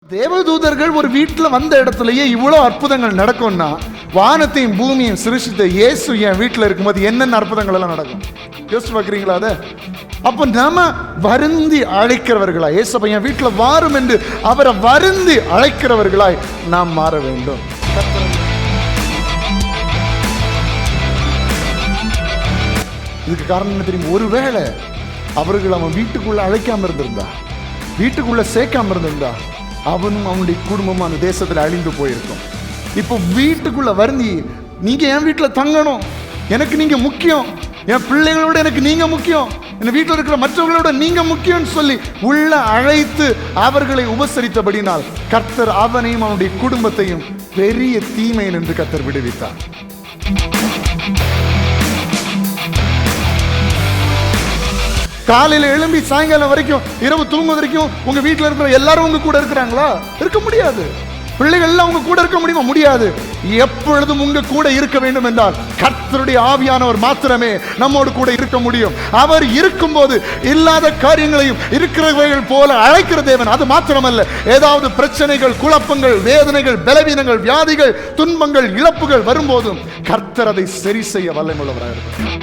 தேவதூதர்கள் ஒரு வீட்டில் வந்த இடத்துலயே இவ்வளோ அற்புதங்கள் நடக்கும்னா, வானத்தையும் பூமியையும் சிருஷ்டித்த இயேசு என் வீட்டில் இருக்கும்போது என்னென்ன அற்புதங்கள் எல்லாம் நடக்கும் யோசிச்சு பார்க்குறீங்களா? அதை அப்போ நாம வருந்தி அழைக்கிறவர்களாய், இயேசப்பா என் வீட்டில் வாரும் என்று அவரை வருந்தி அழைக்கிறவர்களாய் நாம் மாற வேண்டும். இதுக்கு காரணம் என்ன தெரியும்? ஒருவேளை அவர்கள் அவன் வீட்டுக்குள்ள அழைக்காம இருந்திருந்தா, வீட்டுக்குள்ள சேர்க்காம இருந்திருந்தா, அவனும் அவனுடைய குடும்பமும் அந்த தேசத்தில் அழிந்து போயிருக்கும். இப்போ வீட்டுக்குள்ள வருந்தி, நீங்க என் வீட்டில் தங்கணும், எனக்கு நீங்க முக்கியம், என் பிள்ளைகளோட எனக்கு நீங்க முக்கியம், என் வீட்டில் இருக்கிற மற்றவர்களோட நீங்க முக்கியம்னு சொல்லி உள்ள அழைத்து அவர்களை உபசரித்தபடினால் கர்த்தர் அவனையும் அவனுடைய குடும்பத்தையும் பெரிய தீமையில் என்று கர்த்தர் விடுவித்தார். காலையில எழும்பி சாயங்காலம் வரைக்கும், இரவு தூங்கும் வரைக்கும் உங்க வீட்டில் இருக்கிற எல்லாரும் உங்க கூட இருக்கிறாங்களா? இருக்க முடியாது. பிள்ளைகள் எல்லாம் உங்க கூட இருக்க முடியுமா? முடியாது. எப்பொழுதும் உங்க கூட இருக்க வேண்டும் என்றால் கர்த்தருடைய ஆவியானவர் மாத்திரமே நம்மோடு கூட இருக்க முடியும். அவர் இருக்கும்போது இல்லாத காரியங்களையும் இருக்கிறவைகள் போல அழைக்கிற தேவன். அது மாத்திரமல்ல, ஏதாவது பிரச்சனைகள், குழப்பங்கள், வேதனைகள், பலவீனங்கள், வியாதிகள், துன்பங்கள், இழப்புகள் வரும்போதும் கர்த்தர் அதை சரி செய்ய வல்லமையுள்ளவராக இருக்கிறார்.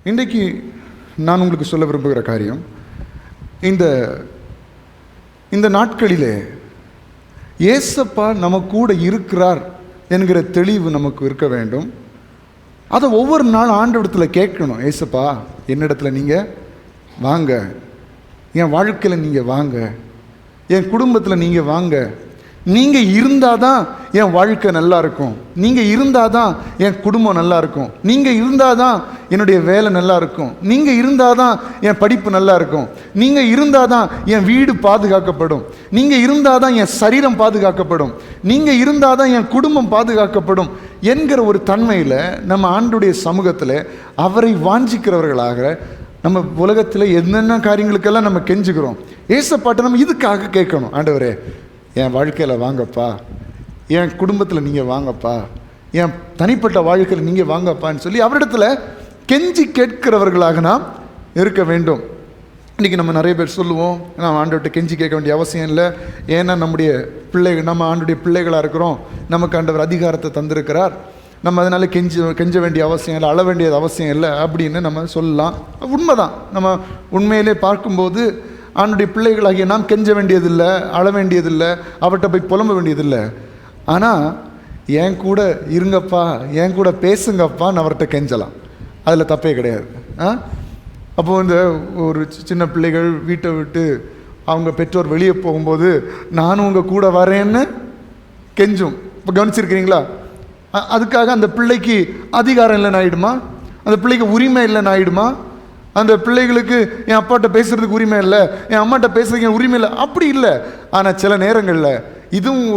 இன்றைக்கு நான் உங்களுக்கு சொல்ல விரும்புகிற காரியம், இந்த நாட்களிலே ஏசப்பா நம்ம கூட இருக்கிறார் என்கிற தெளிவு நமக்கு இருக்க வேண்டும். அதை ஒவ்வொரு நாள் ஆண்டவரிடத்தில் கேட்கணும். ஏசப்பா என்னிடத்துல நீங்கள் வாங்க, என் வாழ்க்கையில் நீங்கள் வாங்க, என் குடும்பத்தில் நீங்கள் வாங்க. நீங்கள் இருந்தால் தான் என் வாழ்க்கை நல்லா இருக்கும், நீங்கள் இருந்தால் தான் என் குடும்பம் நல்லா இருக்கும், நீங்கள் இருந்தால் தான் என்னுடைய வேலை நல்லா இருக்கும், நீங்கள் இருந்தால் தான் என் படிப்பு நல்லா இருக்கும், நீங்கள் இருந்தால் தான் என் வீடு பாதுகாக்கப்படும், நீங்கள் இருந்தால் தான் என் சரீரம் பாதுகாக்கப்படும், நீங்கள் இருந்தால் தான் என் குடும்பம் பாதுகாக்கப்படும் என்கிற ஒரு தன்மையில் நம்ம ஆண்டுடைய சமூகத்தில் அவரை வாஞ்சிக்கிறவர்களாக நம்ம உலகத்தில் என்னென்ன காரியங்களுக்கெல்லாம் நம்ம கெஞ்சுக்கிறோம். ஏசப்பாட்ட நம்ம இதுக்காக கேட்கணும். ஆண்டவரே என் வாழ்க்கையில் வாங்கப்பா, என் குடும்பத்தில் நீங்கள் வாங்கப்பா, என் தனிப்பட்ட வாழ்க்கையில் நீங்கள் வாங்கப்பான்னு சொல்லி அவரிடத்துல கெஞ்சி கேட்கிறவர்களாக நாம் இருக்க வேண்டும். இன்றைக்கி நம்ம நிறைய பேர் சொல்லுவோம், நாம் ஆண்டவர்கிட்ட கெஞ்சி கேட்க வேண்டிய அவசியம் இல்லை, ஏன்னா நம்ம ஆண்டுடைய பிள்ளைகளாக இருக்கிறோம், நமக்கு ஆண்டவர் அதிகாரத்தை தந்திருக்கிறார், நம்ம அதனால் கெஞ்ச வேண்டிய அவசியம் இல்லை, அழ வேண்டியது அவசியம் இல்லை அப்படின்னு நம்ம சொல்லலாம். உண்மைதான். நம்ம உண்மையிலே பார்க்கும்போது ஆண்டுடைய பிள்ளைகளாகிய நாம் கெஞ்ச வேண்டியதில்லை, அழ வேண்டியதில்லை, அவர்கிட்ட போய் புலம்ப வேண்டியதில்லை. ஆனால் என் கூட இருங்கப்பா, என் கூட பேசுங்கப்பான்னு அவர்கிட்ட கெஞ்சலாம். அதில் தப்பே கிடையாது. அப்போது இந்த ஒரு சின்ன பிள்ளைகள் வீட்டை விட்டு அவங்க பெற்றோர் வெளியே போகும்போது நானும் உங்கள் கூட வரேன்னு கெஞ்சும். இப்போ கவனிச்சிருக்கிறீங்களா? அதுக்காக அந்த பிள்ளைக்கு அதிகாரம் இல்லைன்னு ஆகிடுமா? அந்த பிள்ளைக்கு உரிமை இல்லைன்னு ஆகிடுமா? அந்த பிள்ளைகளுக்கு என் அப்பாட்ட பேசுறதுக்கு உரிமை இல்லை, என் அம்மாட்ட பேசுறதுக்கு உரிமை இல்லை, அப்படி இல்லை. ஆனால் சில நேரங்களில் இதுவும்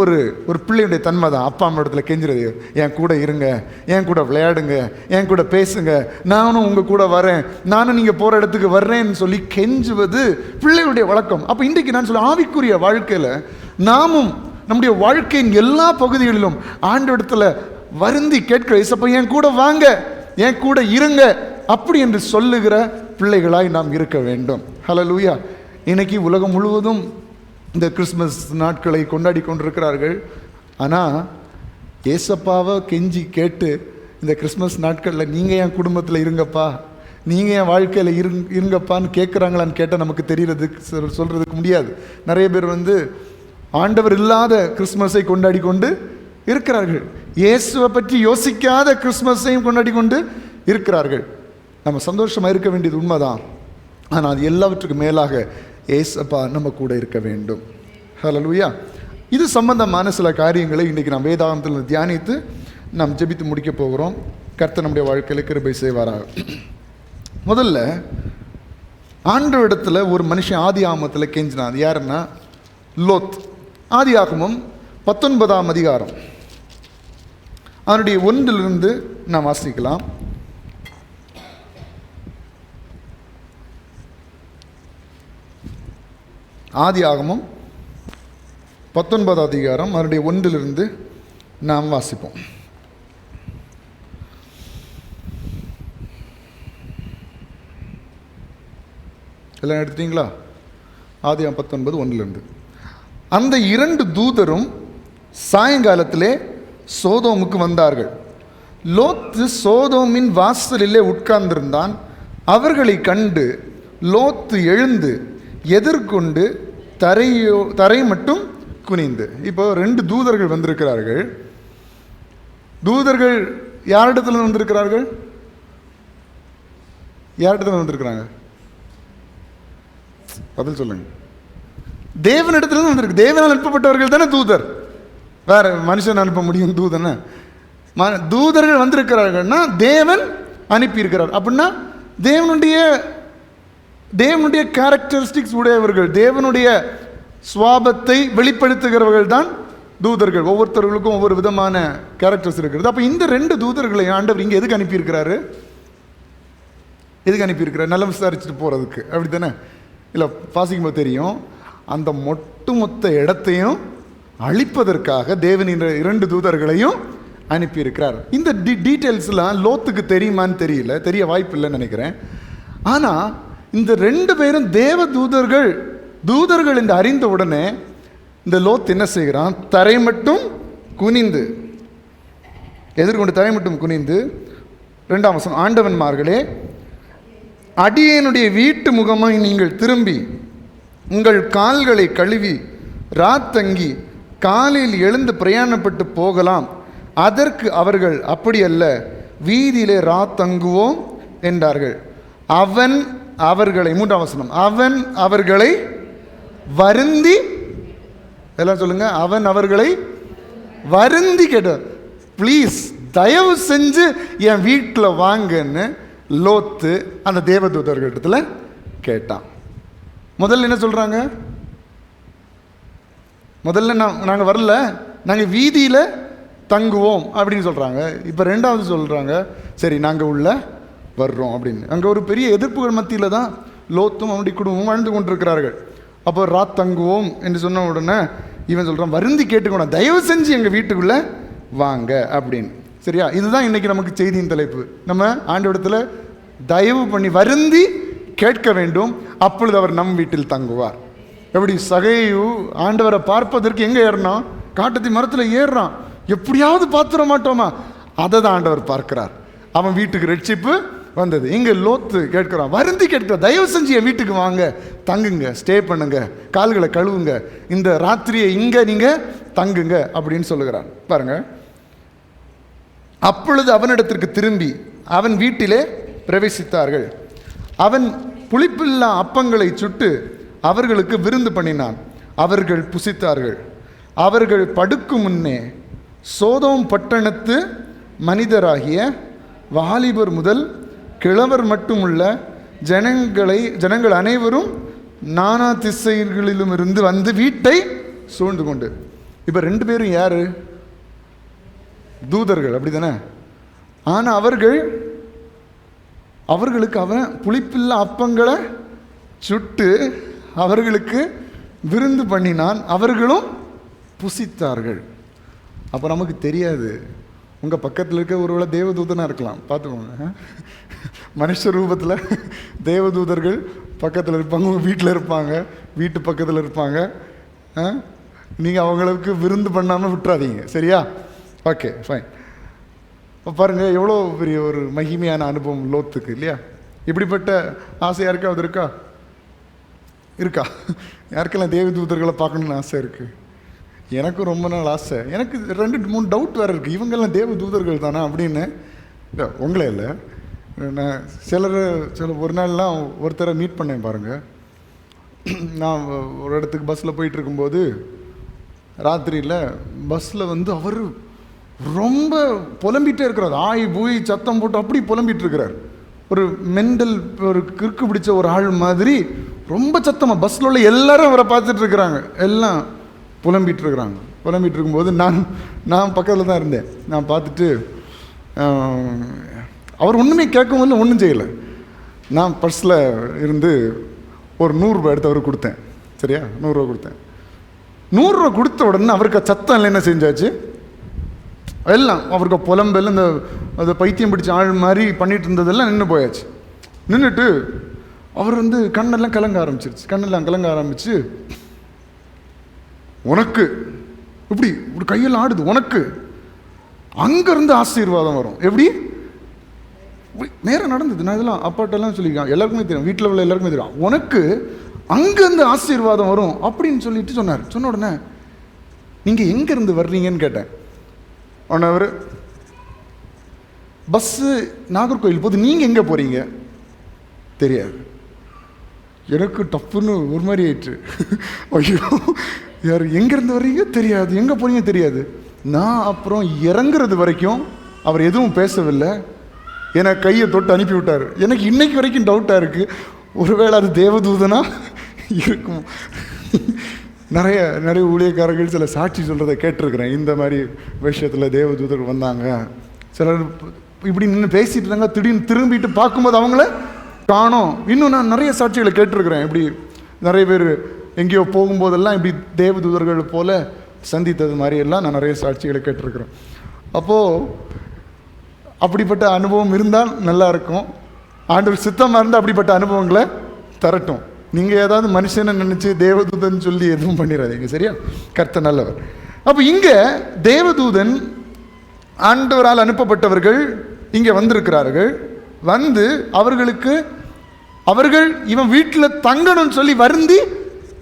ஒரு பிள்ளையுடைய தன்மை தான். அப்பா அம்மா இடத்துல கெஞ்சுறது, என் கூட இருங்க, என் கூட விளையாடுங்க, என் கூட பேசுங்க, நானும் உங்கள் கூட வரேன், நானும் நீங்கள் போகிற இடத்துக்கு வர்றேன்னு சொல்லி கெஞ்சுவது பிள்ளைகளுடைய வழக்கம். அப்போ இன்றைக்கு நான் சொல்ல, ஆவிக்குரிய வாழ்க்கையில் நாமும் நம்முடைய வாழ்க்கையின் எல்லா பகுதிகளிலும் ஆண்டவரிடத்துல வருந்தி கேட்கிற, ஏசப்பா என் கூட வாங்க, என் கூட இருங்க அப்படி என்று சொல்லுகிற பிள்ளைகளாய் நாம் இருக்க வேண்டும். ஹல்லேலூயா. இன்னைக்கு உலகம் முழுவதும் இந்த கிறிஸ்மஸ் நாட்களை கொண்டாடி கொண்டிருக்கிறார்கள். ஆனால் ஏசப்பாவை கெஞ்சி கேட்டு இந்த கிறிஸ்மஸ் நாட்களில் நீங்கள் என் குடும்பத்தில் இருங்கப்பா, நீங்கள் என் வாழ்க்கையில் இருங்கப்பான்னு கேட்குறாங்களான்னு கேட்டால் நமக்கு சொல்கிறதுக்கு முடியாது. நிறைய பேர் ஆண்டவர் இல்லாத கிறிஸ்மஸை கொண்டாடி கொண்டு இருக்கிறார்கள், இயேசுவை பற்றி யோசிக்காத கிறிஸ்மஸையும் கொண்டாடி கொண்டு இருக்கிறார்கள். நம்ம சந்தோஷமாக இருக்க வேண்டியது உண்மைதான். ஆனால் அது எல்லாவற்றுக்கும் மேலாக ஏசப்பா நம்ம கூட இருக்க வேண்டும். ஹல்லேலூயா. இது சம்பந்தமான சில காரியங்களை இன்றைக்கி நாம் வேதாகமத்தில் தியானித்து நாம் ஜெபித்து முடிக்க போகிறோம். கர்த்தர் நம்முடைய வாழ்க்கையில் கிருபை செய்வாராக. முதல்ல ஆண்டவரிடத்தில் ஒரு மனுஷன் ஆதி ஆகமத்தில் கெஞ்சினான். அது யாருன்னா லோத். ஆதி ஆகமம் 19ஆம் அதிகாரம் அதனுடைய 1 நாம் வாசிக்கலாம். ஆதி ஆகமம் 19ஆம் அதிகாரம் அதனுடைய 1 நாம் வாசிப்போம். எல்லாம் எடுத்துட்டீங்களா? ஆதியாகமம் 19:1. அந்த 2 தூதரும் சாயங்காலத்திலே சோதோமுக்கு வந்தார்கள். லோத்து சோதோமின் வாசலிலே உட்கார்ந்திருந்தான். அவர்களை கண்டு லோத்து எழுந்து எதிர்கொண்டு தரை மட்டும் குனிந்து. இப்போ 2 தூதர்கள் வந்திருக்கிறார்கள். தூதர்கள் யாரிடத்துல வந்திருக்கிறார்கள்? யாரிடத்துல வந்திருக்கிறாங்க? பதில் சொல்லுங்க. தேவனிடத்துல வந்திருக்கு. தேவனால் அனுப்பப்பட்டவர்கள் தானே தூதர். வேற மனுஷன் அனுப்ப முடியும் தூதனை? தூதர்கள் வந்திருக்கிறார்கள்னா தேவன் அனுப்பியிருக்கிறார். அப்படின்னா தேவனுடைய கேரக்டரிஸ்டிக்ஸ் உடையவர்கள், தேவனுடைய சுவாபத்தை வெளிப்படுத்துகிறவர்கள் தான் தூதர்கள். ஒவ்வொருத்தர்களுக்கும் ஒவ்வொரு விதமான கேரக்டர்ஸ் இருக்கிறது. அப்போ இந்த 2 தூதர்களை ஆண்டவர் இங்கே எதுக்கு அனுப்பியிருக்கிறாரு? எதுக்கு அனுப்பியிருக்கிறார்? நல்லா விசாரிச்சுட்டு போகிறதுக்கு, அப்படி தானே? இல்லை, வாசிக்கும்போது தெரியும். அந்த ஒட்டுமொத்த இடத்தையும் அழிப்பதற்காக தேவன் இந்த 2 தூதர்களையும் அனுப்பியிருக்கிறார். இந்த டீட்டெயில்ஸ்லாம் லோத்துக்கு தெரியுமான்னு தெரியல, தெரிய வாய்ப்பு இல்லைன்னு நினைக்கிறேன். ஆனால் இந்த 2 பேரும் தேவ தூதர்கள் என்று அறிந்த உடனே இந்த லோத் என்ன செய்கிறான்? தரை மட்டும் குனிந்து எதிர்கொண்டு தரை மட்டும் குனிந்து 2ஆம் வசனம், ஆண்டவன்மார்களே, அடியேனுடைய வீட்டு முகமாய் நீங்கள் திரும்பி உங்கள் கால்களை கழுவி ராத்தங்கி காலையில் எழுந்து பிரயாணப்பட்டு போகலாம். அதற்கு அவர்கள், அப்படி அல்ல, வீதியிலே ராத்தங்குவோம் என்றார்கள். அவன் அவர்களை, 3ஆம் வசனம், அவன் அவர்களை வருந்தி, எல்லாம் சொல்லுங்க, அவன் அவர்களை வருந்தி கேட்டார். ப்ளீஸ் தயவு செஞ்சு என் வீட்டில் வாங்கன்னு லோத்து அந்த தேவதூதர்களிடத்துல கேட்டான். முதல்ல என்ன சொல்றாங்க? முதல்ல நாங்கள் வரல, நாங்கள் வீதியில் தங்குவோம் அப்படின்னு சொல்கிறாங்க. இப்போ 2வது சொல்கிறாங்க, சரி நாங்கள் உள்ள வர்றோம் அப்படின்னு. அங்கே ஒரு பெரிய எதிர்ப்புகள் மத்தியில் தான் லோத்தும் அவனுடைய குடும்பமும் வாழ்ந்து கொண்டிருக்கிறார்கள். அப்போ ராத் தங்குவோம் என்று சொன்ன உடனே இவன் சொல்கிறான், வருந்தி கேட்டுக்கணும், தயவு செஞ்சு எங்கள் வீட்டுக்குள்ளே வாங்க அப்படின்னு. சரியா? இதுதான் இன்றைக்கி நமக்கு செய்தியின் தலைப்பு. நம்ம ஆண்டவரிடத்தில் தயவு பண்ணி வருந்தி கேட்க வேண்டும், அப்பொழுது அவர் நம் வீட்டில் தங்குவார். எப்படி சகையு ஆண்டவரை பார்ப்பதற்கு எங்கே ஏறினான்? காட்டத்தி மரத்தில் ஏறுறான். எப்படியாவது பார்த்துட மாட்டோமா? அதை தான் ஆண்டவர் பார்க்கிறார். அவன் வீட்டுக்கு ரட்சிப்பு வந்தது. இங்கே லோத்து கேட்கிறான், வருந்தி கேட்கிறான், தயவு செஞ்சு என் வீட்டுக்கு வாங்க, தங்குங்க, ஸ்டே பண்ணுங்க, கால்களை கழுவுங்க, இந்த ராத்திரியை இங்கே நீங்கள் தங்குங்க அப்படின்னு சொல்லுகிறான். பாருங்க, அப்பொழுது அவனிடத்திற்கு திரும்பி அவன் வீட்டிலே பிரவேசித்தார்கள். அவன் புளிப்பில்லா அப்பங்களை சுட்டு அவர்களுக்கு விருந்து பண்ணினான். அவர்கள் புசித்தார்கள். அவர்கள் படுக்கும் முன்னே சோதோம் பட்டணத்து மனிதராகிய வாலிபர் முதல் கிழவர் மட்டுமுள்ள ஜனங்கள் அனைவரும் நானா திசைகளிலும் இருந்து வந்து வீட்டை சூழ்ந்து கொண்டு. இப்போ 2 பேரும் யாரு? தூதர்கள், அப்படி தானே? ஆனால் அவர்களுக்கு அவன் புளிப்பில்லா அப்பங்களை சுட்டு அவர்களுக்கு விருந்து பண்ணினான். அவர்களும் புசித்தார்கள். அப்போ நமக்கு தெரியாது, உங்கள் பக்கத்தில் இருக்க ஒருவேளை தேவதூதனாக இருக்கலாம், பார்த்துக்கோங்க. மனுஷ ரூபத்தில் தேவதூதர்கள் பக்கத்தில் இருப்பாங்க, உங்கள் வீட்டில் இருப்பாங்க, வீட்டு பக்கத்தில் இருப்பாங்க. நீங்கள் அவங்களுக்கு விருந்து பண்ணாமல் விட்டுறாதீங்க, சரியா? Okay, fine. இப்போ பாருங்கள், எவ்வளோ பெரிய ஒரு மகிமையான அனுபவம் லோத்துக்கு, இல்லையா? இப்படிப்பட்ட ஆசை யாருக்காவது இருக்கா? யாருக்கெல்லாம் தேவதூதர்களை பார்க்கணுன்னு ஆசை இருக்குது? எனக்கும் ரொம்ப நாள் ஆசை. எனக்கு 2-3 டவுட் வேறு இருக்குது, இவங்கெல்லாம் தேவதூதர்கள் தானே அப்படின்னு. உங்களே இல்லை, நான் ஒரு நாள்லாம் ஒருத்தரை மீட் பண்ணேன் பாருங்கள். நான் ஒரு இடத்துக்கு பஸ்ஸில் போயிட்டுருக்கும்போது ராத்திரியில் பஸ்ஸில் அவர் ரொம்ப புலம்பிகிட்டே இருக்கிறார். ஆய் பூய் சத்தம் போட்டு அப்படி புலம்பிகிட்டு இருக்கிறார். ஒரு மெண்டல், ஒரு கிறுக்கு பிடிச்ச ஒரு ஆள் மாதிரி ரொம்ப சத்தமாக பஸ்ஸில் உள்ள எல்லாரும் அவரை பார்த்துட்டு இருக்கிறாங்க. எல்லாம் புலம்பிகிட்டு இருக்கிறாங்க. புலம்பிகிட்டு இருக்கும்போது நான் பக்கத்தில் தான் இருந்தேன். நான் பார்த்துட்டு அவர் ஒன்றுமே கேட்கவும் இல்லை, ஒன்றும் செய்யலை. நான் பர்ஸில் இருந்து ஒரு 100 ரூபாய் எடுத்து அவருக்கு கொடுத்தேன். சரியா? 100 ரூபா கொடுத்தேன். 100 ரூபா கொடுத்த உடனே அவருக்கு சத்தம் இல்லை, என்ன செஞ்சாச்சு, எல்லாம் அவருக்கு புலம்பெல்லாம் இந்த பைத்தியம் பிடிச்ச ஆள் மாதிரி பண்ணிட்டு இருந்ததெல்லாம் நின்று போயாச்சு. நின்றுட்டு அவர் கண்ணெல்லாம் கலங்க ஆரம்பிச்சிருச்சு. கண்ணெல்லாம் கலங்க ஆரம்பிச்சு, உனக்கு இப்படி ஒரு கையெல்லாம் ஆடுது, உனக்கு அங்கிருந்து ஆசீர்வாதம் வரும். எப்படி நேரம் நடந்தது. நான் இதெல்லாம் அப்பாட்டெல்லாம் சொல்லியிருக்கேன், எல்லாருக்குமே தெரியும், வீட்டில் உள்ள எல்லாருக்குமே தெரியும். உனக்கு அங்கேருந்து ஆசீர்வாதம் வரும் அப்படின்னு சொல்லிட்டு சொன்னார். சொன்ன உடனே நீங்கள் எங்கேருந்து வர்றீங்கன்னு கேட்டேன். உடனே அவர், பஸ்ஸு நாகர்கோவில் போது, நீங்கள் எங்கே போகிறீங்க தெரியாது. எனக்கு டப்புன்னு ஒரு மாதிரி ஆயிடுச்சு. ஐயோ, யார் எங்கேருந்து வர்றீங்க தெரியாது, எங்கே போகிறீங்க தெரியாது. நான் அப்புறம் இறங்குறது வரைக்கும் அவர் எதுவும் பேசவில்லை. என்னை கையை தொட்டு அனுப்பி விட்டார். எனக்கு இன்னைக்கு வரைக்கும் டவுட்டாக இருக்குது, ஒருவேளை அது தேவதூதனா இருக்கும். நிறைய ஊழியக்காரர்கள் சில சாட்சி சொல்கிறத கேட்டிருக்கிறேன். இந்த மாதிரி விஷயத்தில் தேவதூதர்கள் வந்தாங்க, சிலர் இப்படி நின்று பேசிட்டு இருந்தாங்க, திடீர்னு திரும்பிட்டு பார்க்கும்போது அவங்கள காணோம். இன்னும் நான் நிறைய சாட்சிகளை கேட்டிருக்கிறேன். இப்படி நிறைய பேர் எங்கேயோ போகும்போதெல்லாம் இப்படி தேவதூதர்கள் போல சந்தித்தது மாதிரியெல்லாம் நான் நிறைய சாட்சிகளை கேட்டிருக்கிறேன். அப்போது அப்படிப்பட்ட அனுபவம் இருந்தால் நல்லா இருக்கும். ஆண்டவர் சித்தமாக இருந்தால் அப்படிப்பட்ட அனுபவங்களை தரட்டும். நீங்கள் ஏதாவது மனுஷனை நினச்சி தேவதூதன் சொல்லி எதுவும் பண்ணிடாதீங்க, சரியா? கர்த்தர் நல்லவர். அப்போ இங்கே தேவதூதன், ஆண்டவரால் அனுப்பப்பட்டவர்கள் இங்கே வந்திருக்கிறார்கள். வந்து அவர்கள் இவன் வீட்டில் தங்கணும்னு சொல்லி வருந்தி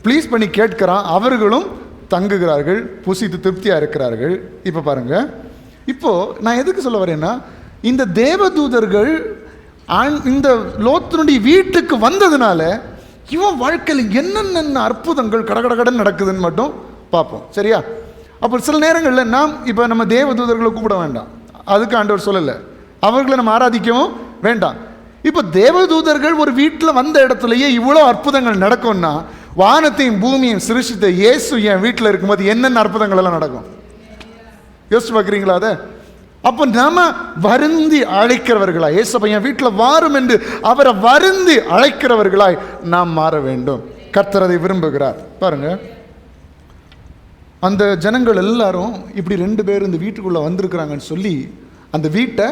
ப்ளீஸ் பண்ணி கேட்கிறான். அவர்களும் தங்குகிறார்கள், புசித்து திருப்தியாக இருக்கிறார்கள். இப்போ பாருங்க, இப்போது நான் எதுக்கு சொல்ல வரேன்னா, இந்த தேவதூதர்கள் இந்த லோத்தினுடைய வீட்டுக்கு வந்ததுனால இவன் வாழ்க்கையில் என்னென்ன அற்புதங்கள் கடகடகடன் நடக்குதுன்னு மட்டும் பார்ப்போம், சரியா? அப்போ சில நேரங்களில் நாம் இப்போ நம்ம தேவதூதர்களை கூப்பிட வேண்டாம், அதுக்கு ஆண்டவர் சொல்லலை. அவர்களை நம்ம ஆராதிக்கவும் வேண்டாம். இப்போ தேவதூதர்கள் ஒரு வீட்டில் வந்த இடத்துலையே இவ்வளோ அற்புதங்கள் நடக்கும்னா, வானத்தையும் பூமியையும் சிருஷ்டித்த இயேசு என் வீட்டில் இருக்கும்போது என்னென்ன அற்புதங்கள் எல்லாம் நடக்கும் யோசிச்சு பார்க்குறீங்களா? அதை அப்போ நாம வருந்தி அழைக்கிறவர்களாய், இயேசப்பா என் வீட்டில் வாரும் என்று அவரை வருந்தி அழைக்கிறவர்களாய் நாம் மாற வேண்டும். கர்த்தர் அதை விரும்புகிறார். பாருங்க, அந்த ஜனங்கள் எல்லாரும் இப்படி 2 பேர் இந்த வீட்டுக்குள்ளே வந்திருக்கிறாங்கன்னு சொல்லி அந்த வீட்டை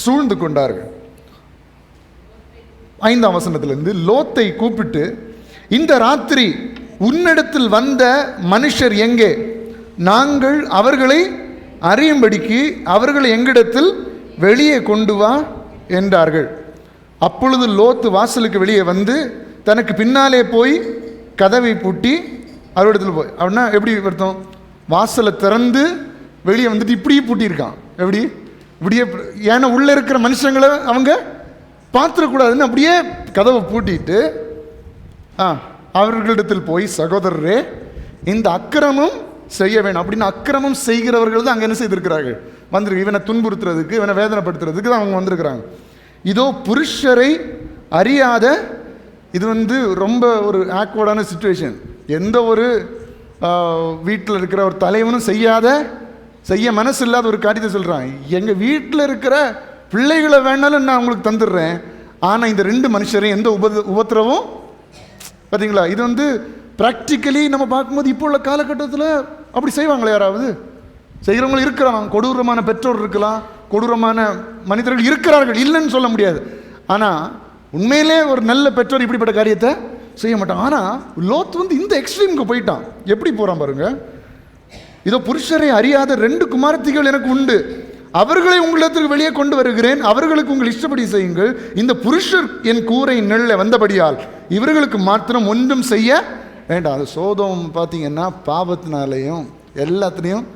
சூழ்ந்து கொண்டார்கள். 5ஆம் வசனத்திலிருந்து லோத்தை கூப்பிட்டு, இந்த ராத்திரி உன்னிடத்தில் வந்த மனுஷர் எங்கே? நாங்கள் அவர்களை அறியும்படிக்கு அவர்களை எங்களிடத்தில் வெளியே கொண்டு வா என்றார்கள். அப்பொழுது லோத்து வாசலுக்கு வெளியே வந்து தனக்கு பின்னாலே போய் கதவை பூட்டி அவரிடத்தில் போய், அப்படின்னா எப்படி அர்த்தம்? வாசலை திறந்து வெளியே வந்துட்டு இப்படியே பூட்டியிருக்கான். எப்படி? இப்படியே, ஏன்னா உள்ளே இருக்கிற மனுஷங்களை அவங்க பார்த்துடக்கூடாதுன்னு அப்படியே கதவை பூட்டிட்டு அவர்களிடத்தில் போய், சகோதரரே, இந்த அக்கிரமம் செய்ய வேணும் அப்படின்னு அக்கிரமம் செய்கிறவர்கள் தான் அங்கே என்ன செய்திருக்கிறார்கள்? வந்திருக்கு. இவனை துன்புறுத்துறதுக்கு, இவனை வேதனைப்படுத்துறதுக்கு தான் அவங்க வந்திருக்கிறாங்க. இதோ புருஷரை அறியாத, இது ரொம்ப ஒரு ஆக்வர்டான சிச்சுவேஷன். எந்த ஒரு வீட்டில் இருக்கிற ஒரு தலைவனும் செய்ய மனசு இல்லாத ஒரு காரியத்தை சொல்கிறான். எங்கள் வீட்டில் இருக்கிற பிள்ளைகளை வேணாலும் நான் உங்களுக்கு தந்துடுறேன், ஆனால் இந்த 2 மனுஷரையும் எந்த உபத்திரவும், பார்த்தீங்களா? இது ப்ராக்டிக்கலி நம்ம பார்க்கும்போது இப்போ உள்ள காலகட்டத்தில் அப்படி செய்வாங்களே? யாராவது செய்கிறவங்க இருக்கிறாங்க. கொடூரமான பெற்றோர் இருக்கலாம், கொடூரமான மனிதர்கள் இருக்கிறார்கள், இல்லைன்னு சொல்ல முடியாது. ஆனால் உண்மையிலே ஒரு நல்ல பெற்றோர் இப்படிப்பட்ட காரியத்தை செய்ய மாட்டான். ஆனால் லோத் இந்த எக்ஸ்ட்ரீமுக்கு போயிட்டான். எப்படி போகிறான் பாருங்க. இதோ புருஷரை அறியாத 2 குமாரத்திகள் எனக்கு உண்டு, அவர்களை உங்களிடத்துக்கு வெளியே கொண்டு வருகிறேன், அவர்களுக்கு உங்கள் இஷ்டப்படி செய்யுங்கள். இந்த புருஷர் என் கூரை நெல்ல வந்தபடியால் இவர்களுக்கு மாத்திரம் ஒன்றும் செய்ய வேண்டாம். அது சோதோம் பார்த்தீங்கன்னா பாவத்தினாலேயும் எல்லாத்துலேயும்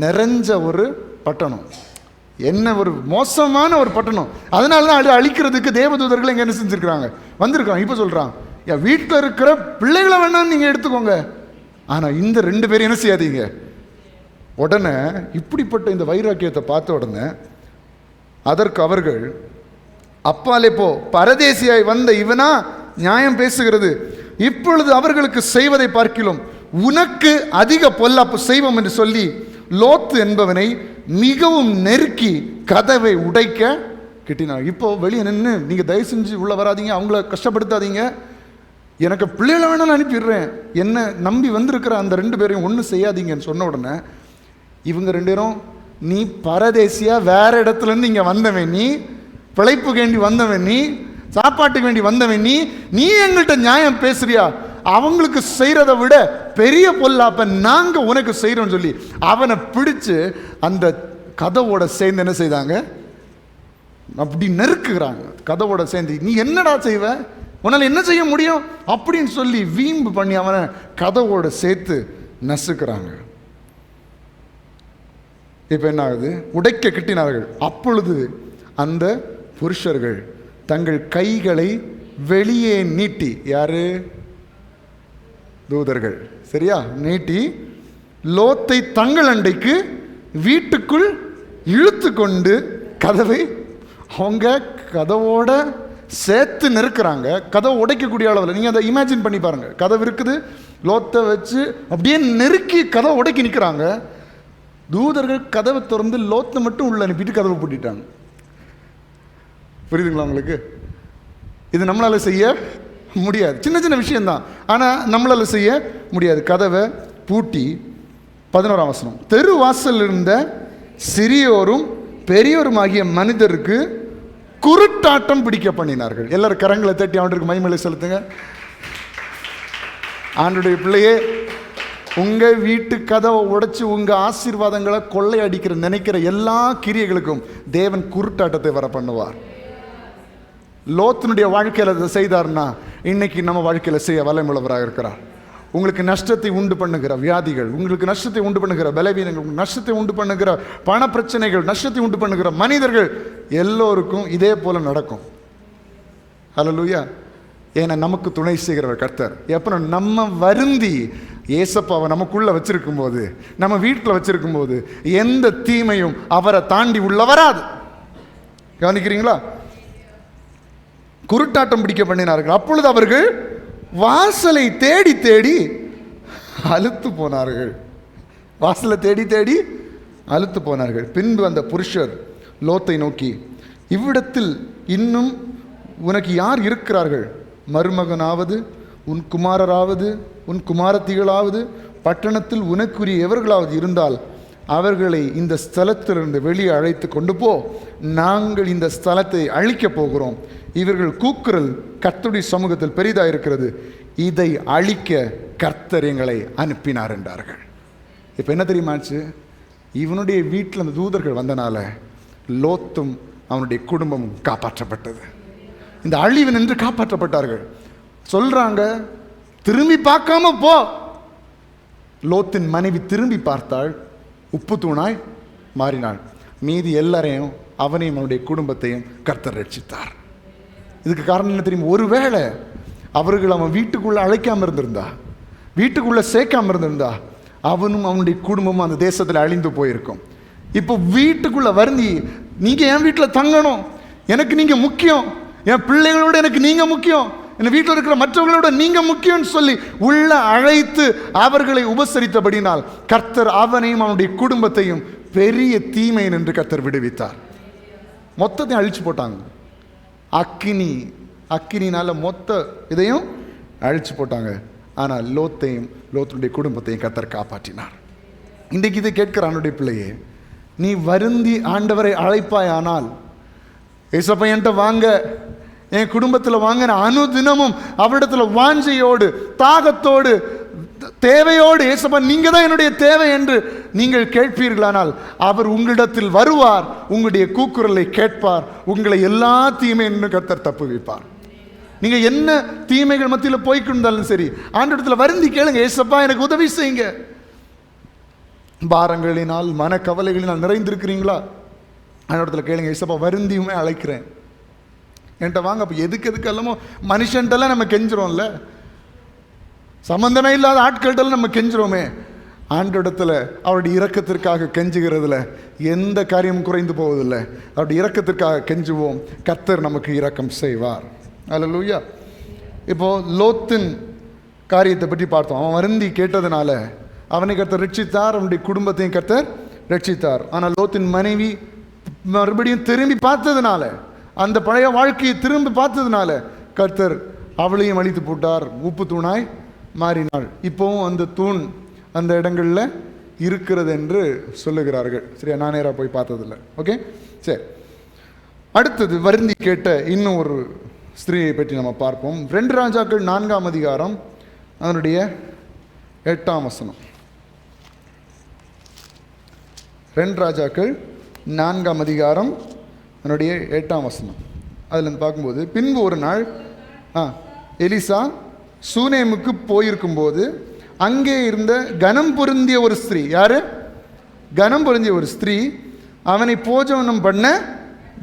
நிறைஞ்ச ஒரு பட்டணம், என்ன ஒரு மோசமான ஒரு பட்டணம். அதனால தான் அது அழிக்கிறதுக்கு தேவதூதர்கள் எங்கே என்ன செஞ்சுருக்கிறாங்க, வந்திருக்காங்க. இப்போ சொல்கிறான், என் வீட்டில் இருக்கிற பிள்ளைகளை வேணான்னு நீங்கள் எடுத்துக்கோங்க, ஆனால் இந்த 2 பேரும் என்ன செய்யாதீங்க. உடனே இப்படிப்பட்ட இந்த வைராக்கியத்தை பார்த்த உடனே அதற்கு அவர்கள், அப்பாலே போ, பரதேசியாய் வந்த இவனா நியாயம் பேசுகிறது? இப்பொழுது அவர்களுக்கு செய்வதை பார்க்கிலும் உனக்கு அதிக பொல்லாப்பு செய்வோம் என்று சொல்லி லோத்து என்பவனை மிகவும் நெருக்கி கதவை உடைக்க கிட்டினார். இப்போ வெளியே நின்று, நீங்கள் தயவு செஞ்சு உள்ள வராதீங்க, அவங்கள கஷ்டப்படுத்தாதீங்க, எனக்கு பிள்ளைகளை வேணாலும் அனுப்பிடுறேன், என்ன நம்பி வந்திருக்கிற அந்த 2 பேரையும் ஒன்றும் செய்யாதீங்கன்னு சொன்ன உடனே இவங்க 2 பேரும், நீ பரதேசியா வேற இடத்துலேருந்து இங்கே வந்தவன், நீ பிழைப்பு கேண்டி வந்தவன், நீ சாப்பாட்டுக்கு வேண்டி வந்தவன் நீ எங்கள்கிட்ட நியாயம் பேசுறியா? அவங்களுக்கு செய்கிறத விட பெரிய பொல்லாப்ப நாங்கள் உனக்கு செய்கிறோன்னு சொல்லி அவனை பிடிச்சு அந்த கதவோட சேர்ந்து என்ன செய்தாங்க? அப்படி நெருக்குறாங்க. கதவோட சேர்ந்து நீ என்னடா செய்வ, உன்னால் என்ன செய்ய முடியும் அப்படின்னு சொல்லி வீம்பு பண்ணி அவனை கதவோட சேர்த்து நசுக்கிறாங்க. இப்போ என்ன ஆகுது? உடைக்க கிட்டினார்கள். அப்பொழுது அந்த புருஷர்கள் தங்கள் கைகளை வெளியே நீட்டி, யாரு? தூதர்கள், சரியா? நீட்டி லோத்தை தங்கள் அண்டைக்கு வீட்டுக்குள் இழுத்து கொண்டு கதவை அவங்க கதவோட சேர்த்து நெருக்கிறாங்க. கதவை உடைக்கக்கூடிய அளவில் நீங்கள் அதை இமேஜின் பண்ணி பாருங்க. கதவு இருக்குது, லோத்தை வச்சு அப்படியே நெருக்கி கதவை உடைக்கி நிற்கிறாங்க. தூதர்கள் கதவை திறந்து லோத்தை மட்டும் உள்ள அனுப்பிட்டு கதவை பூட்டிட்டாங்க. புரியுதுங்களா உங்களுக்கு? இது நம்மளால செய்ய முடியாது. சின்ன சின்ன விஷயம்தான், ஆனால் நம்மளால செய்ய முடியாது. கதவை பூட்டி 11ஆம் வசனம், தெரு வாசல் இருந்த சிறியோரும் பெரியோரும் ஆகிய மனிதருக்கு குருட்டாட்டம் பிடிக்க பண்ணினார்கள். எல்லாரும் கரங்களை தட்டி அவனுக்கு மகிமையை செலுத்துங்க. ஆண்டவருடைய பிள்ளையே, உங்க வீட்டு கதவை உடைச்சு உங்க ஆசீர்வாதங்களை கொள்ளை அடிக்கிற நினைக்கிற எல்லா கிரியைகளுக்கும் தேவன் குருட்டாட்டத்தை வர பண்ணுவார். லோத்தினுடைய வாழ்க்கையில் அதை செய்தார்னா இன்னைக்கு நம்ம வாழ்க்கையில் செய்ய வல்லமையுள்ளவராக இருக்கிறார். உங்களுக்கு நஷ்டத்தை உண்டு பண்ணுகிற வியாதிகள், உங்களுக்கு நஷ்டத்தை உண்டு பண்ணுகிற பலவீனங்கள், நஷ்டத்தை உண்டு பண்ணுகிற பண பிரச்சனைகள், நஷ்டத்தை உண்டு பண்ணுகிற மனிதர்கள் எல்லோருக்கும் இதே போல நடக்கும். ஹல்லேலூயா. ஏன்னா நமக்கு துணை செய்கிறவர் கர்த்தர். எப்போ நம்ம வருந்தி ஏசப்பாவை நமக்குள்ள வச்சிருக்கும் போது, நம்ம வீட்டில் வச்சிருக்கும் போது எந்த தீமையும் அவரை தாண்டி உள்ள வராது. கவனிக்கிறீங்களா? குருட்டாட்டம் பிடிக்க பண்ணினார்கள். அப்பொழுது அவர்கள் வாசலை தேடி தேடி அலுத்து போனார்கள். வாசலை தேடி தேடி அலுத்து போனார்கள். பின்பு அந்த புருஷர் லோத்தை நோக்கி, இவ்விடத்தில் இன்னும் உனக்கு யார் இருக்கிறார்கள்? மருமகனாவது, உன் குமாரராவது, உன் குமாரத்திகளாவது, பட்டணத்தில் உனக்குரிய எவர்களாவது இருந்தால் அவர்களை இந்த ஸ்தலத்திலிருந்து வெளியே அழைத்து கொண்டு போ. நாங்கள் இந்த ஸ்தலத்தை அழிக்கப் போகிறோம். இவர்கள் கூக்குரல் கர்த்தருடைய சமூகத்தில் பெரிதாக இருக்கிறது. இதை அழிக்க கர்த்தர் எங்களை அனுப்பினார் என்றார்கள். இப்போ என்ன தெரியுமாச்சு? இவனுடைய வீட்டில் அந்த தூதர்கள் வந்தனால லோத்தும் அவனுடைய குடும்பமும் காப்பாற்றப்பட்டது. இந்த அழிவு நின்று காப்பாற்றப்பட்டார்கள். சொல்றாங்க, திரும்பி பார்க்காம போ. லோத்தின் மனைவி திரும்பி பார்த்தாள், உப்பு தூணாய் மாறினாள். மீதி எல்லாரையும், அவனையும் அவனுடைய குடும்பத்தையும் கர்த்தர் ரட்சித்தார். இதுக்கு காரணம் என்ன தெரியுமா? ஒருவேளை அவர்கள் அவன் வீட்டுக்குள்ள அழைக்காம இருந்திருந்தா, வீட்டுக்குள்ள சேர்க்காம இருந்திருந்தா, அவனும் அவனுடைய குடும்பமும் அந்த தேசத்தில் அழிந்து போயிருக்கும். இப்போ வீட்டுக்குள்ள வருந்தி, நீங்க என் வீட்டில் தங்கணும், எனக்கு நீங்க முக்கியம், என் பிள்ளைகளோட எனக்கு நீங்க முக்கியம், என் வீட்டில் இருக்கிற மற்றவர்களோட நீங்க முக்கியம்னு சொல்லி உள்ள அழைத்து அவர்களை உபசரித்தபடினால் கர்த்தர் அவனையும் அவனுடைய குடும்பத்தையும் பெரிய தீமை என்று கர்த்தர் விடுவித்தார். மொத்தத்தையும் அழிச்சு போட்டாங்க. அக்கினினால மொத்த இதையும் அழிச்சு போட்டாங்க. ஆனால் லோத்தையும் லோத்துடைய குடும்பத்தையும் கர்த்தர் காப்பாற்றினார். இன்றைக்கு இதை கேட்கிற ஆண்டுடைய பிள்ளையே, நீ வருந்தி ஆண்டவரை அழைப்பாயானால், ஏசப்பா என்கிட்ட வாங்க, என் குடும்பத்தில் வாங்க, அனுதினமும் அவரிடத்தில் வாஞ்சையோடு தாகத்தோடு தேவையோடு, ஏசப்பா நீங்க தான் என்னுடைய தேவை என்று நீங்கள் கேட்பீர்களானால் அவர் உங்களிடத்தில் வருவார், உங்களுடைய கூக்குரலை கேட்பார், உங்களை எல்லா தீமையும் கர்த்தர் தப்புவிப்பார். நீங்க என்ன தீமைகள் மத்தியில் போய்க்கொண்டாலும் சரி, ஆண்டவரிடத்தில் வருந்தி கேளுங்க, ஏசப்பா எனக்கு உதவி செய்யுங்க. பாரங்களினால் மனக்கவலைகளினால் நிறைந்திருக்கிறீங்களா? ஆண்டவரிடத்தில் கேளுங்க, ஏசப்பா வருந்தியுமே அழைக்கிறேன், என்கிட்ட வாங்க. அப்போ எதுக்கு எல்லாமோ மனுஷன்ட்டெல்லாம் நம்ம கெஞ்சிரோம்ல, சம்பந்தமே இல்லாத ஆட்கள்கிட்ட நம்ம கெஞ்சிரோமே. ஆண்டவரிடத்தில் அவருடைய இரக்கத்திற்காக கெஞ்சுகிறதுல எந்த காரியமும் குறைந்து போவதில்லை. அவருடைய இரக்கத்திற்காக கெஞ்சுவோம், கர்த்தர் நமக்கு இரக்கம் செய்வார். அல்லேலூயா. இப்போ லோத்தின் காரியத்தை பற்றி பார்த்தோம். அவன் வருந்தி கேட்டதுனால அவனை கர்த்தர் ரட்சித்தார், அவனுடைய குடும்பத்தையும் கர்த்தர் ரட்சித்தார். ஆனால் லோத்தின் மனைவி மறுபடியும் திரும்பி பார்த்ததுனால, அந்த பழைய வாழ்க்கையை திரும்பி பார்த்ததுனால கர்த்தர் அவளையும் அழித்து போட்டார், உப்பு தூணாய் மாறினாள். இப்போவும் அந்த தூண் அந்த இடங்களில் இருக்கிறது என்று சொல்லுகிறார்கள். சரியா? நான் நேராக போய் பார்த்ததில்லை. ஓகே, சரி. அடுத்தது வருந்தி கேட்ட இன்னும் ஒரு ஸ்திரீயை பற்றி நம்ம பார்ப்போம். 2 ராஜாக்கள் 4ஆம் அதிகாரம் அதனுடைய 8ஆம் வசனம். 2 ராஜாக்கள் 4ஆம் அதிகாரம் அதனுடைய 8ஆம் வசனம். அதில் பார்க்கும்போது, பின்பு ஒரு நாள் எலிசா சூனேமுக்கு போயிருக்கும்போது அங்கே இருந்த கனம் பொருந்திய ஒரு ஸ்திரீ, யாரு? கனம் பொருந்திய ஒரு ஸ்திரீ அவனை போஜனம் பண்ண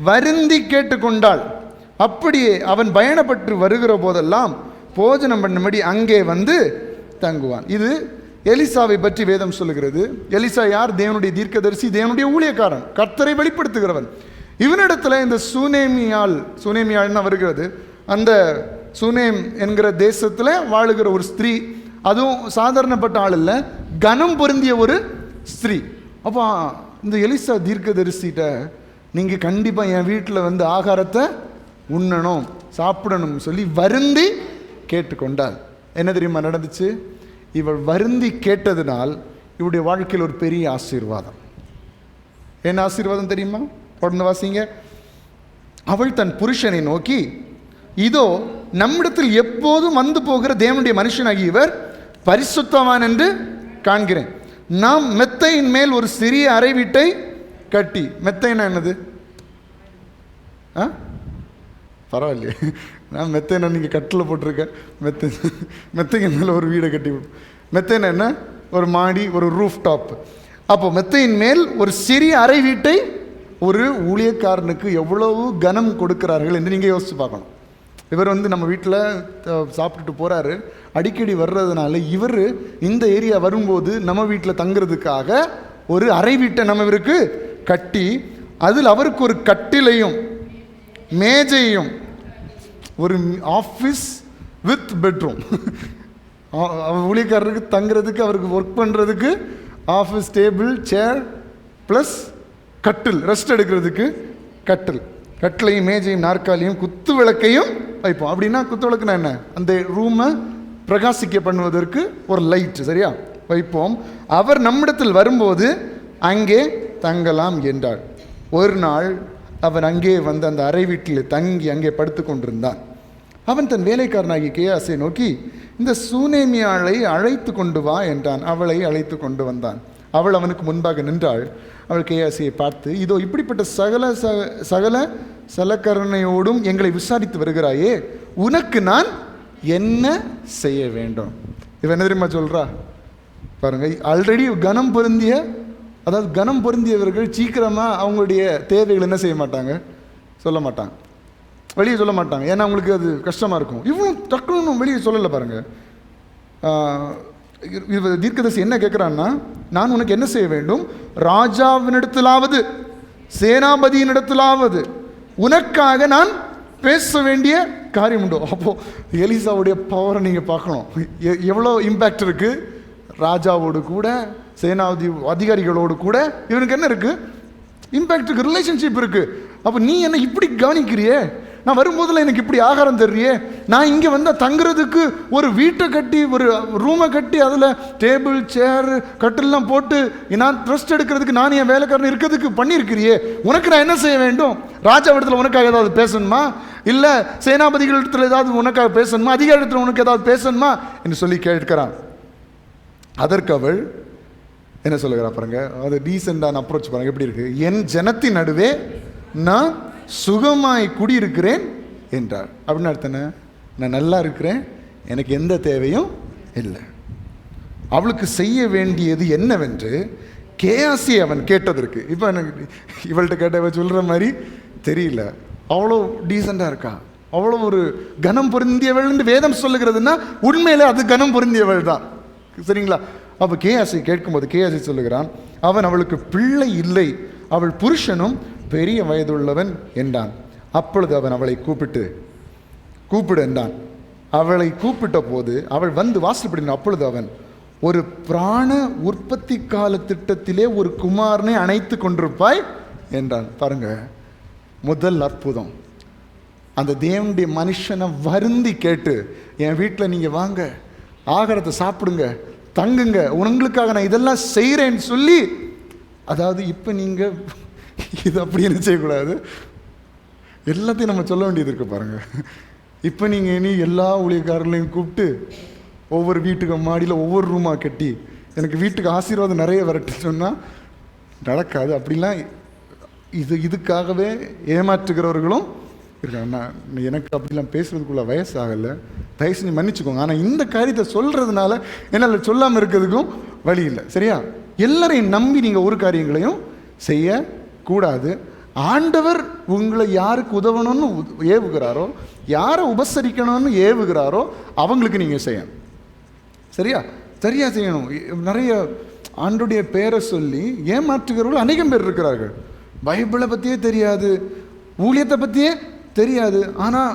வருந்தி கேட்டுக்கொண்டாள். அப்படியே அவன் பயணப்பட்டு வருகிற போதெல்லாம் போஜனம் பண்ணும்படி அங்கே வந்து தங்குவான். இது எலிசாவை பற்றி வேதம் சொல்லுகிறது. எலிசா யார்? தேவனுடைய தீர்க்கதரிசி, தேவனுடைய ஊழியக்காரன், கர்த்தரை வெளிப்படுத்துகிறவன். இவனிடத்தில் இந்த சூனேமியாள்னா வருகிறது. அந்த சூனேம் என்கிற தேசத்தில் வாழுகிற ஒரு ஸ்திரீ, அதுவும் சாதாரணப்பட்ட ஆள் இல்லை, கனம் பொருந்திய ஒரு ஸ்திரீ. அப்போ இந்த எலிசா தீர்க்கதரிசிட்ட, நீங்கள் கண்டிப்பாக என் வீட்டில் வந்து ஆகாரத்தை உண்ணணும், சாப்பிடணும் சொல்லி வருந்தி கேட்டுக்கொண்டாள். என்ன தெரியுமா நடந்துச்சு? இவள் வருந்தி கேட்டதினால் இவருடைய வாழ்க்கையில் ஒரு பெரிய ஆசீர்வாதம். என்ன ஆசீர்வாதம் தெரியுமா? தொடர்ந்து வாசிங்க. அவள் தன் புருஷனை நோக்கி, இதோ நம்மிடத்தில் எப்போதும் வந்து போகிற தேவனுடைய மனுஷனாகிய இவர் பரிசுத்தவான் என்று காண்கிறேன். நாம் மெத்தையின் மேல் ஒரு சிறிய அறை வீட்டை கட்டி. மெத்தைன்னா என்னது? பரவாயில்லையே, நான் மெத்தைனா நீங்கள் கட்டில் போட்டிருக்கேன். மெத்தைக்கு மேலே ஒரு வீடை கட்டி. மெத்தைனா என்ன? ஒரு மாடி, ஒரு ரூஃப் டாப். அப்போ மெத்தையின் மேல் ஒரு சிறிய அறை வீட்டை. ஒரு ஊழியக்காரனுக்கு எவ்வளவு கனம் கொடுக்கிறார்கள் என்று நீங்கள் யோசிச்சு பார்க்கணும். இவர் வந்து நம்ம வீட்டில் சாப்பிட்டுட்டு போகிறாரு, அடிக்கடி வர்றதுனால இவர் இந்த ஏரியா வரும்போது நம்ம வீட்டில் தங்குறதுக்காக ஒரு அறை வீட்டை நம்ம இவருக்கு கட்டி, அதில் அவருக்கு ஒரு கட்டிலையும் மேஜையும், ஒரு ஆஃபீஸ் வித் பெட்ரூம். ஊழியக்காரருக்கு தங்குறதுக்கு, அவருக்கு ஒர்க் பண்ணுறதுக்கு ஆஃபீஸ் டேபிள், சேர் ப்ளஸ் கட்டில், ரெஸ்ட் எடுக்கிறதுக்கு கட்டில், கட்டிலையும் மேஜையும் நாற்காலியும் குத்து விளக்கையும் வைப்போம். அப்படின்னா குத்து விளக்குனா என்ன? அந்த ரூமை பிரகாசிக்க பண்ணுவதற்கு ஒரு லைட், சரியா, வைப்போம். அவர் நம்மிடத்தில் வரும்போது அங்கே தங்கலாம் என்றாள். ஒரு நாள் அவன் அங்கே வந்து அந்த அறை வீட்டில் தங்கி அங்கே படுத்து கொண்டிருந்தான். அவன் தன் வேலைக்காரனாகி கேயாசை நோக்கி, இந்த சூனேமியாளை அழைத்து கொண்டு வா என்றான். அவளை அழைத்து கொண்டு வந்தான். அவள் அவனுக்கு முன்பாக நின்றாள். அவள் கேயாசியை பார்த்து, இதோ இப்படிப்பட்ட சகல சலக்கரணையோடும் எங்களை விசாரித்து வருகிறாயே, உனக்கு நான் என்ன செய்ய வேண்டும்? இவன் என்ன தெரியுமா சொல்றா பாருங்க. ஆல்ரெடி கனம் பொருந்திய, அதாவது கனம் பொருந்தியவர்கள் சீக்கிரமாக அவங்களுடைய தேவைகள் என்ன செய்ய மாட்டாங்க? சொல்ல மாட்டாங்க, வெளியே சொல்ல மாட்டாங்க. ஏன்னா அவங்களுக்கு அது கஷ்டமாக இருக்கும். இவனும் டக்குன்னு வெளியே சொல்லலை பாருங்கள். தீர்க்கதரிசி என்ன கேட்குறான்னா, நான் உனக்கு என்ன செய்ய வேண்டும்? ராஜாவினிடத்திலாவது சேனாபதியினிடத்திலாவது உனக்காக நான் பேச வேண்டிய காரியம் உண்டு. அப்போது எலிசாவுடைய பவரை நீங்கள் பார்க்கணும். எவ்வளோ இம்பேக்ட் இருக்குது. ராஜாவோடு கூட, சேனாபதி அதிகாரிகளோடு கூட இவனுக்கு என்ன இருக்குது? இம்பேக்ட் இருக்குது, ரிலேஷன்ஷிப் இருக்குது. அப்போ நீ என்ன இப்படி கவனிக்கிறியே? நான் வரும்போதில் எனக்கு இப்படி ஆகாரம் தர்றியே, நான் இங்கே வந்தால் தங்குறதுக்கு ஒரு வீட்டை கட்டி, ஒரு ரூமை கட்டி, அதில் டேபிள் சேர் கட்டிலாம் போட்டு நான் ரெஸ்ட் எடுக்கிறதுக்கு நான் என் வேலைக்காரன் இருக்கிறதுக்கு பண்ணியிருக்கிறியே, உனக்கு நான் என்ன செய்ய வேண்டும்? ராஜாவிடத்தில் உனக்காக ஏதாவது பேசணுமா? இல்லை சேனாபதிகளிடத்தில் ஏதாவது உனக்காக பேசணுமா? அதிகாரத்தில் உனக்கு ஏதாவது பேசணுமா என்று சொல்லி கேட்கிறான். அதற்கு அவள் என்ன சொல்லுகிறா பாருங்க. அது டீசெண்டான அப்ரோச் பாருங்க எப்படி இருக்கு. என் ஜனத்தின் நடுவே நான் சுகமாய் குடியிருக்கிறேன் என்றார். அப்படின்னு அர்த்தம் என்ன? நான் நல்லா இருக்கிறேன், எனக்கு எந்த தேவையும் இல்லை. அவளுக்கு செய்ய வேண்டியது என்னவென்று கேயாசி அவன் கேட்டதற்கு, இப்போ எனக்கு இவள்கிட்ட கேட்ட சொல்கிற மாதிரி தெரியல. அவ்வளோ டீசெண்டாக இருக்கா, அவ்வளோ ஒரு கனம் பொருந்தியவள் என்று வேதம் சொல்லுகிறதுன்னா உண்மையிலே அது கனம் பொருந்தியவள் தான், சரிங்களா? அப்போ கேயாசி கேட்கும்போது கேயாசி சொல்லுகிறான், அவன் அவளுக்கு பிள்ளை இல்லை, அவள் புருஷனும் பெரிய வயதுள்ளவன் என்றான். அப்பொழுது அவன் அவளை கூப்பிடு என்றான். அவளை கூப்பிட்ட போது அவள் வந்து வாசல்படினாள். அப்பொழுது அவன், ஒரு பிராண உற்பத்தி கால திட்டத்திலே ஒரு குமாரனை அணைத்து கொண்டிருப்பாய் என்றான். பாருங்க, முதல் அற்புதம். அந்த தேவனுடைய மனுஷனை வருந்தி கேட்டு, என் வீட்டில் நீங்கள் வாங்க, ஆகாரத்தை சாப்பிடுங்க, தங்குங்க, உங்களுக்காக நான் இதெல்லாம் செய்கிறேன்னு சொல்லி, அதாவது இப்போ நீங்கள் இது அப்படி என்ன செய்யக்கூடாது, எல்லாத்தையும் நம்ம சொல்ல வேண்டியது இருக்கு பாருங்கள். இப்போ நீங்கள் இனி எல்லா ஊழியக்காரர்களையும் கூப்பிட்டு ஒவ்வொரு வீட்டுக்கு மாடியில் ஒவ்வொரு ரூமாக கட்டி எனக்கு வீட்டுக்கு ஆசீர்வாதம் நிறைய வரட்டு சொன்னால் நடக்காது. அப்படிலாம் இதுக்காகவே ஏமாற்றுகிறவர்களும் இருக்காங்க. நான் எனக்கு அப்படிலாம் பேசுறதுக்குள்ள வயசு ஆகலை, தயவு செஞ்சு மன்னிச்சுக்கோங்க. ஆனால் இந்த காரியத்தை சொல்கிறதுனால என்னால் சொல்லாமல் இருக்கிறதுக்கும் வழி இல்லை. சரியா? எல்லாரையும் நம்பி நீங்கள் ஒரு காரியங்களையும் செய்யக்கூடாது. ஆண்டவர் உங்களை யாருக்கு உதவணும்னு ஏவுகிறாரோ, யாரை உபசரிக்கணும்னு ஏவுகிறாரோ அவங்களுக்கு நீங்கள் செய்யணும். சரியா? சரியாக செய்யணும். நிறைய ஆண்டுடைய பேரை சொல்லி ஏமாற்றுகிறவர்கள் அநேகம் பேர் இருக்கிறார்கள். பைபிளை பற்றியே தெரியாது, ஊழியத்தை பற்றியே தெரியாது, ஆனால்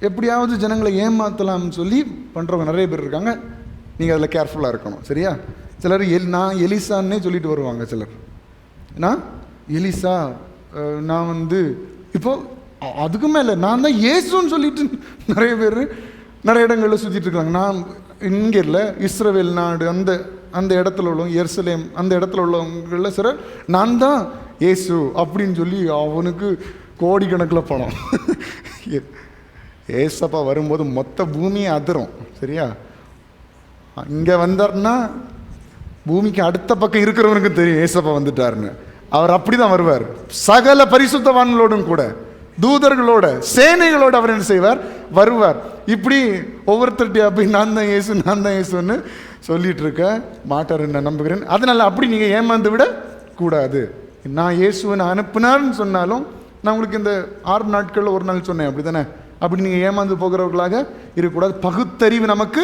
எப்படியாவது ஜனங்களை ஏமாற்றலாம்னு சொல்லி பண்ணுறவங்க நிறைய பேர் இருக்காங்க. நீங்கள் அதில் கேர்ஃபுல்லாக இருக்கணும். சரியா? சிலர் நான் எலிசான்னே சொல்லிட்டு வருவாங்க. சிலர் நான் எலிசா, நான் இப்போது அதுக்கு மேலே நான் தான் இயேசுன்னு சொல்லிட்டு நிறைய பேர் நிறைய இடங்களில் சுற்றிட்டு இருக்காங்க. நான் இங்கே இல்லை, இஸ்ரவேல் நாடு அந்த அந்த இடத்துல உள்ளவங்க, எருசலேம் அந்த இடத்துல உள்ளவங்களில் சிலர் நான் தான் இயேசு அப்படின்னு சொல்லி அவனுக்கு கோடிக்கணக்கில் பணம். ஏசப்பா வரும்போது மொத்த பூமியை அதிரும். சரியா? இங்கே வந்தார்னா பூமிக்கு அடுத்த பக்கம் இருக்கிறவனுக்கு தெரியும் ஏசப்பா வந்துட்டாருன்னு. அவர் அப்படி தான் வருவார். சகல பரிசுத்தவான்களோடும் கூட, தூதர்களோட, சேனைகளோடு அவர் என்ன செய்வார்? வருவார். இப்படி ஒவ்வொருத்தருடைய அப்படி நான் தான் இயேசு, நான் தான் இயேசுன்னு சொல்லிட்டு இருக்க மாட்டார் நான் நம்புகிறேன். அதனால் அப்படி நீங்கள் ஏமாந்து விட கூடாது. நான் இயேசுவை அனுப்பினார்னு சொன்னாலும் நான் உங்களுக்கு இந்த 6 நாட்களில் ஒரு நாள் சொன்னேன், அப்படி தானே? அப்படி நீங்கள் ஏமாந்து போகிறவர்களாக இருக்கக்கூடாது. பகுத்தறிவு நமக்கு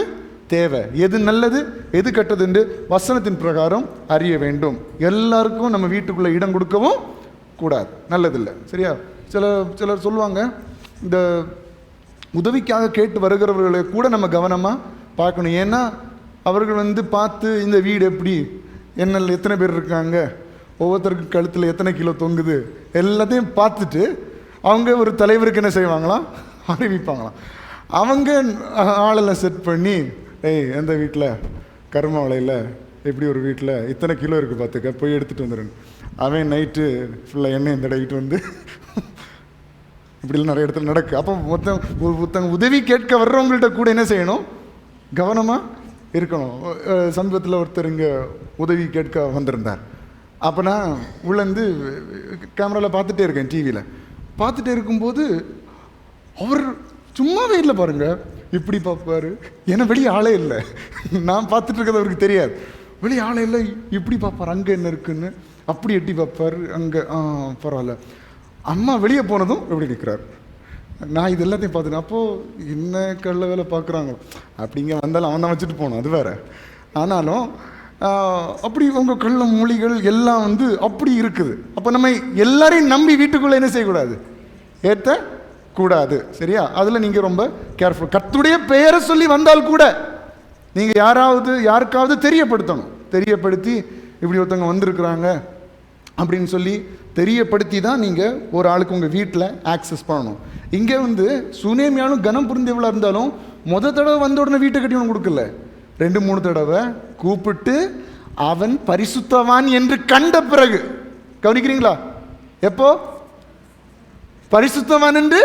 தேவை. எது நல்லது எது கெட்டது என்று வசனத்தின் பிரகாரம் அறிய வேண்டும். எல்லாருக்கும் நம்ம வீட்டுக்குள்ளே இடம் கொடுக்கவும் கூடாது, நல்லதில்லை. சரியா? சிலர் சொல்லுவாங்க, இந்த உதவிக்காக கேட்டு வருகிறவர்களை கூட நம்ம கவனமாக பார்க்கணும். ஏன்னா அவர்கள் பார்த்து இந்த வீடு எப்படி, என்னல் எத்தனை பேர் இருக்காங்க, ஒவ்வொருத்தருக்கு கழுத்தில் எத்தனை கிலோ தொங்குது, எல்லாத்தையும் பார்த்துட்டு அவங்க ஒரு தலைவருக்கு என்ன செய்வாங்களாம்? அறிவிப்பாங்களாம். அவங்க ஆளெல்லாம் செட் பண்ணி, எந்த வீட்டில் கருமாவளையில் எப்படி ஒரு வீட்டில் இத்தனை கிலோ இருக்குது பார்த்துக்க, போய் எடுத்துகிட்டு வந்துடுங்க. அவன் நைட்டு ஃபுல்லாக எண்ணெய் தடவிட்டு இப்படிலாம் நிறைய இடத்துல நடக்கு. அப்போ ஒருத்தங்க உதவி கேட்க வர்றவங்கள்ட்ட கூட என்ன செய்யணும்? கவனமாக இருக்கணும். சமீபத்தில் ஒருத்தர் இங்கே உதவி கேட்க வந்திருந்தார். அப்போ நான் உள்ளேருந்து கேமராவில் பார்த்துட்டே இருக்கேன், டிவியில் பார்த்துட்டே இருக்கும்போது அவர் சும்மாவே இல்லை பாருங்கள், இப்படி பார்ப்பார். ஏன்னா வெளியே ஆளே இல்லை, நான் பார்த்துட்டு இருக்கிறது அவருக்கு தெரியாது. வெளியே ஆளே இல்லை, இப்படி பார்ப்பார், அங்கே என்ன இருக்குன்னு அப்படி எட்டி பார்ப்பார். அங்கே பரவாயில்ல. அம்மா வெளியே போனதும் எப்படி நிற்கிறார். நான் இது எல்லாத்தையும் பார்த்துட்டேன். அப்போது என்ன கள்ள வேலை பார்க்குறாங்க, அப்படிங்க வந்தாலும் அவன் தான் வச்சுட்டு போகணும், அது வேறு. ஆனாலும் அப்படி உங்கள் கள்ள மொழிகள் எல்லாம் அப்படி இருக்குது. அப்போ நம்ம எல்லாரையும் நம்பி வீட்டுக்குள்ளே என்ன செய்யக்கூடாது? ஏற்றக்கூடாது. சரியா? அதில் நீங்கள் ரொம்ப கேர்ஃபுல். கர்த்தருடைய பெயரை சொல்லி வந்தால் கூட நீங்கள் யாருக்காவது தெரியப்படுத்தணும். தெரியப்படுத்தி இப்படி ஒருத்தவங்க வந்திருக்கிறாங்க அப்படின்னு சொல்லி தெரியப்படுத்தி தான் நீங்கள் ஒரு ஆளுக்கு உங்கள் வீட்டில் ஆக்சஸ் பண்ணணும். இங்கே சுனேமியாலும் கனம் புரிந்தவளாக இருந்தாலும் தடவை வந்த உடனே வீட்டை கட்டி ஒன்று கொடுக்கல, 2-3 தடவை கூப்பிட்டு அவன் பரிசுத்தவான் என்று கண்ட பிறகு, கவனிக்கிறீங்களா? எப்போ பரிசுத்தவான் என்று